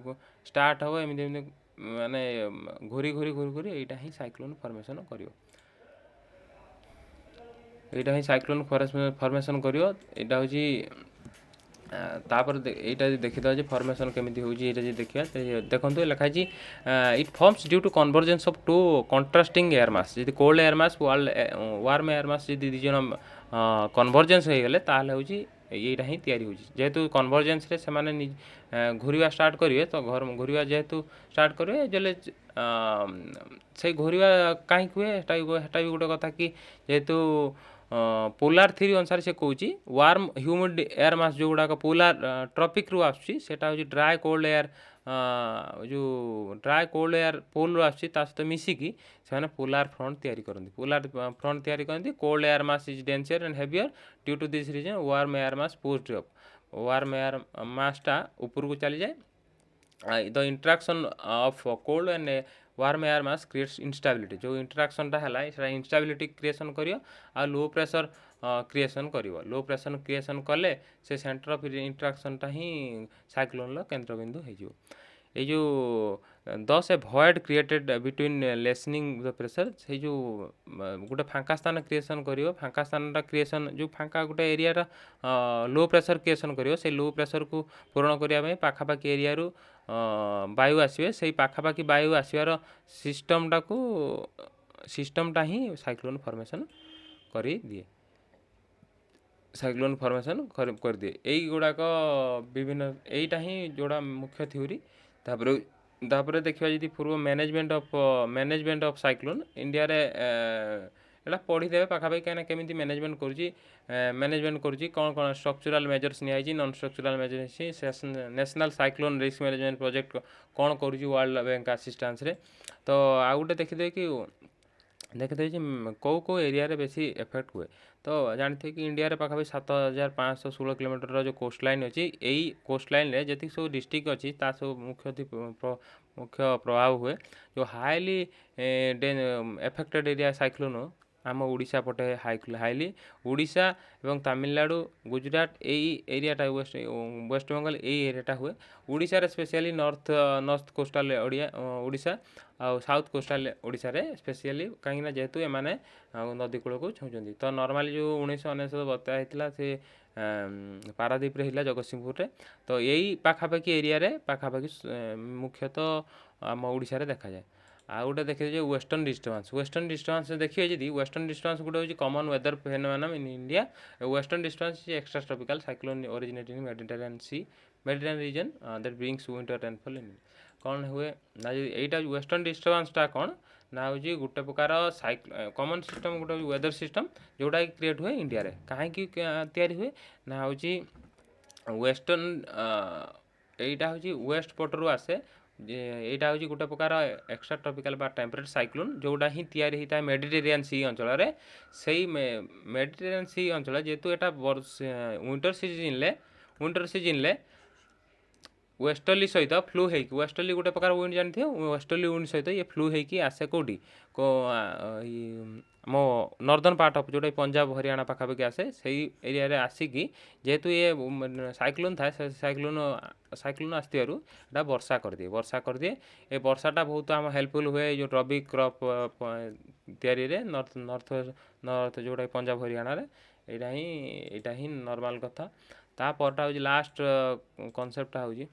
ଷ୍ଟାର୍ଟ ହେବ ଏମିତି ଏମିତି ମାନେ ଘୁରି ଘୁରି ଘୁରି ଘୁରି ଏଇଟା ହିଁ ସାଇକ୍ଲୋନ ଫର୍ମେସନ୍ କରିବ। এইটা ହିଁ ସାଇକ୍ଲୋନ ଫର୍ମେସନ୍ କରିବ। ଏଇଟା ହେଉଛି ତାପରେ এইଟା ଯଦି ଦେଖିଦେବା ଯେ ଫର୍ମେସନ୍ କେମିତି ହେଉଛି ଏଇଟା ଯଦି ଦେଖିବା ଦେଖନ୍ତୁ ଲେଖା ହେଇଛି it forms due to convergence of two contrasting air mass. ଯଦି cold air mass warm air mass ଯଦି ଦୁଇ ଜଣ କନଭର୍ଜେନ୍ସ ହେଇଗଲେ ତାହେଲେ ହେଉଛି এইটা ହିଁ ତିଆରି ହେଉଛି। ଯେହେତୁ କନଭର୍ଜେନ୍ସରେ ସେମାନେ ଘୁରିବା ଷ୍ଟାର୍ଟ କରିବେ, ତ ଘୁରିବା ଯେହେତୁ ଷ୍ଟାର୍ଟ କରିବେ ଯେଲେ ସେଇ ଘୁରିବା କାହିଁକି ହୁଏ ସେଟା ବି ଗୋଟେ କଥା କି ଯେହେତୁ पोलार थ्योरी अनुसार से कौच वार्म ह्यूमिड एयर मास जो गुड़ाक पोलार ट्रॉपिक रु आसुची सेटा होची ड्राई कोल्ड एयर जो ड्राई कोल्ड एयर पोल रु आसुची ता सहित मिसिकी से पोलार फ्रंट तैयारी करती। पोलार फ्रंट तैयारी करती। Cold air mass is denser and heavier due to this reason warm air mass post up. Warm air मासटा ऊपर को चली जाए। The interaction of cold and warm air mass creates instability. जो इंटरेक्शनटा है इंस्टेबिलिटी क्रिएशन करियो आ लो प्रेशर क्रिएशन करियो। लो प्रेशर क्रिएशन कले से सेंटर ऑफ इंटरेक्शनटा ही साइक्लोन केंद्रबिंदु हो। ये जो this a void created between lessening the pressure से जो गोटे फांका स्थान क्रिएशन करियो। फांका स्थानटा क्रिएशन जो फांका गोटे एरिया लो प्रेशर क्रिएशन करियो। से लो प्रेशर को पूरण करने पाखापाखि एरिया रु वायु आसवे। से पाखापाखि वायु आसवार सिस्टमटा ही साइक्लोन फॉर्मेशन कर दिए। साइक्लोन फॉर्मेशन कर दिए। यही गुड़ाक विभिन्न यहीटा ही जोड़ा मुख्य थ्योरी। तापर देखा जी पूर्व मैनेजमेंट ऑफ साइक्लोन इंडिया रे एटा पढ़ीदेवे पाखापाखि कहीं केमी मैनेजमेंट करुँची कौन कौन स्ट्रक्चरल मेजर्स नियाई non structural measures national cyclone risk management project कौन करुँची वर्ल्ड बैंक असिस्टेंस रे। तो आउ गोटे देखिदे कि कौ एरिया रे बेसी इफेक्ट हुए। तो जानते कि इंडिया रे पाखापाखि 7516 किलोमीटर जो कोस्ट लाइन अच्छी यही कोस्ट लाइन रे जी सब डिस्ट्रिक्ट अच्छी ता सब मुख्य प्रभाव हुए। जो हाईली एफेक्टेड एरिया साइक्लोन आम ओडिशा पटे हाईली ओडिशा एवं तमिलनाडु गुजरात यही एरियाटा वेस्ट बेंगल यही एरियाटा हुए। ओडिशा रे स्पेशली नॉर्थ कोस्टल ओडिशा आउ साउथ कोस्टल ओडिशा रे स्पेशली कहीं जेहेतु एमाने नदी कूल को छुँच। तो नॉर्मली जो 1999 बता होता से पारादीप रे हिला जगतसिंहपुर रे। तो यही पाखापाखि एरिया रे पाखापाखि मुख्यतः आम ओडिशा रे देखा जाए। आ गोटे देखिए वेस्टर्न डिस्टर्बांस देखिए जी वेस्टर्न डिस्टर्बांस गोटे हूँ common weather phenomenon in India. Western disturbance extratropical cyclone originating Mediterranean region that brings winter rainfall in कौन हुए ना यहीटा वेस्टर्न डिस्टर्बांसटा कौन ना हूँ गोटे प्रकार कॉमन सिस्टम गोटे वेदर सिस्टम जोटा कि क्रिएट हुए इंडिया रे। कहीं तैयारी हुए ना हूँ वेस्टर्न यहीटा हूँ वेस्ट पटरू आसे। यहाँ हूँ गोटे प्रकार एक्स्ट्रा ट्रॉपिकल बा टेम्परेट साइक्लोन जोटा ही तैयारी होता है मेडिटेरियन सी अंचल रे। से मेडिटेरियन सी अंचल जेहेतु यहाँ विंटर सीजन ले वेस्टर्ली सहित फ्लू है वेस्टर्ली गोटे प्रकार विंड जानते हैं। वेस्टर्ली विंड सहित ये फ्लू होगी आसे कौटी मो नॉर्दर्न पार्ट ऑफ जोटा पंजाब हरियाणा पाखापाखि आसे से एरिया रे आसिकी जेहेतु ये साइक्लोन था साइक्लोन आसतिबारु एटा वर्षा कर दिए। ये वर्षाटा बहुत आम हेल्पफुल हुए जो रबी क्रॉप तैयारी रे नॉर्थ जोटा पंजाब हरियाणा रे। यहाँ ही नॉर्मल कथा। तापरटा हूँ लास्ट कॉन्सेप्टटा हूँ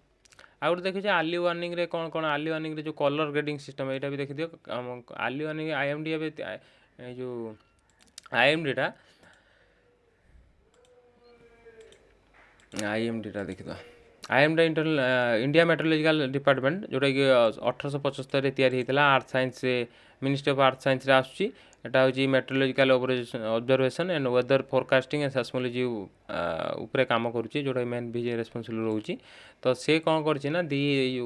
आ गए देखिए अर्ली वार्निंग रे कौन कौन अर्ली वार्निंग रे जो कलर ग्रेडिंग सिस्टम यहाँ भी देखिए अर्ली वार्निंग आईएमडी जो आईएमडीटा देखिए I M D India meteorological department जोटा कि 1875 तैयारी होता earth science ministry of earth science आसूँ एटा हूँ meteorological observation and weather forecasting and seismology उपरे काम करुच्ची जोटा मेन भी रेस्पॉन्सिबल रोचे तो सी कौन करना दी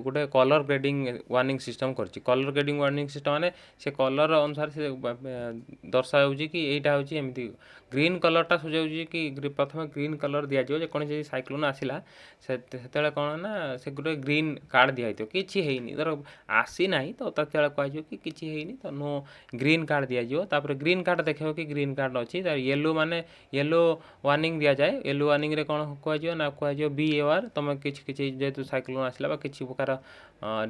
गोटे कलर ग्रेडिंग वार्निंग सिस्टम करछि कलर ग्रेडिंग वार्निंग सिस्टम माने से कलर अनुसार से दर्शा कि यहाँ हूँ एमती ग्रीन कलरटा सुझाऊँ कि प्रथम ग्रीन कलर दिज्व जेको साइक्लोन आसला से कौन ना से गोटे ग्रीन कार्ड दिखाई किसी है धर आसी ना तो कह कि किसी है तो नो ग्रीन कार्ड दिज्व ग्रीन कार्ड देखो कि ग्रीन कार्ड अच्छी येलो माने येलो वार्निंग दि जाए येलो वार्निंग रे कौन कह कह बी एवार तुम किसी जेहतु साइक्लोन आसला किसी प्रकार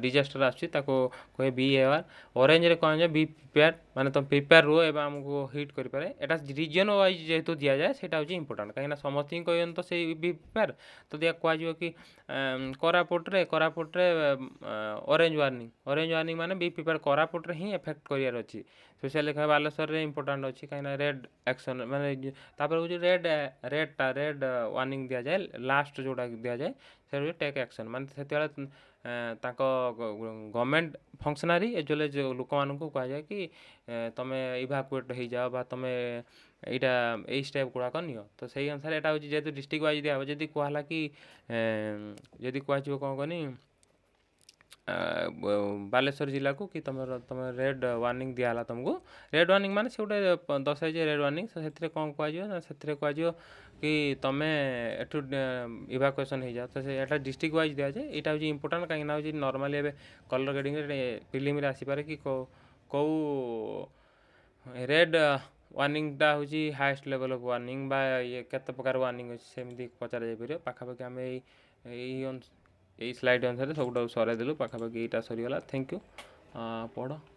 डिजास्टर आसवे बी एवार ऑरेंज रे कौन बी प्रिपेयर माने तुम प्रिपेयर रुह एवं आमको हिट करें एटा रिजन वाइज जेहतु दि जाए सेटा हूँ इंपोर्टाट कहीं समस्त कहते तो से बी प्रिपेयर तो दिया कह कि कोरापुटे ऑरेंज वार्निंग माने बी प्रिपेयर कोरापुटे ही इफेक्ट करार अच्छी स्पेशली कह बालेश्वर में इंपोर्टाट अच्छी कहीं रेड एक्शन माने हूँ रेड वार्निंग दि जाए लास्ट जोटा दि जाए से टेक एक्शन माने से गवर्नमेंट फंक्शनारी एज वेल एज लोक मान कह जाए कि तुम इभाकुएट हो जाओ तुम यहाँ यही स्टेप गुड़ाक नि तो सही अनुसार यहाँ हूँ जेहतु डिस्ट्रिक्ट वाइज दिया जब कहला कि जदि कह कौन कहनी बालेश्वर जिला को कि तुम रेड वार्निंग दिहला तुमको रेड वार्निंग माने से गोटे दर्शाई रेड वार्निंग से कौन कह कह कि तुम एठू इवाकुएसन हो जाओ तो यहाँ डिस्ट्रिक्ट वाइज दि जाए यहाँ हूँ इंपोर्टाट कहीं हूँ नॉर्मली एवं कलर ग्रेडिंग प्रिलिम आसीपे कि कौ रेड वार्निंगटा हूँ हाएस्ट लेवल ऑफ वार्निंग बा ये केते प्रकार वार्निंग अच्छी सेमती पचार जापर पाखापाखि आम यही स्लाइड अनुसार सब सराइदेलु पाखापाखि यहाँ सरीगला थैंक यू पढ़।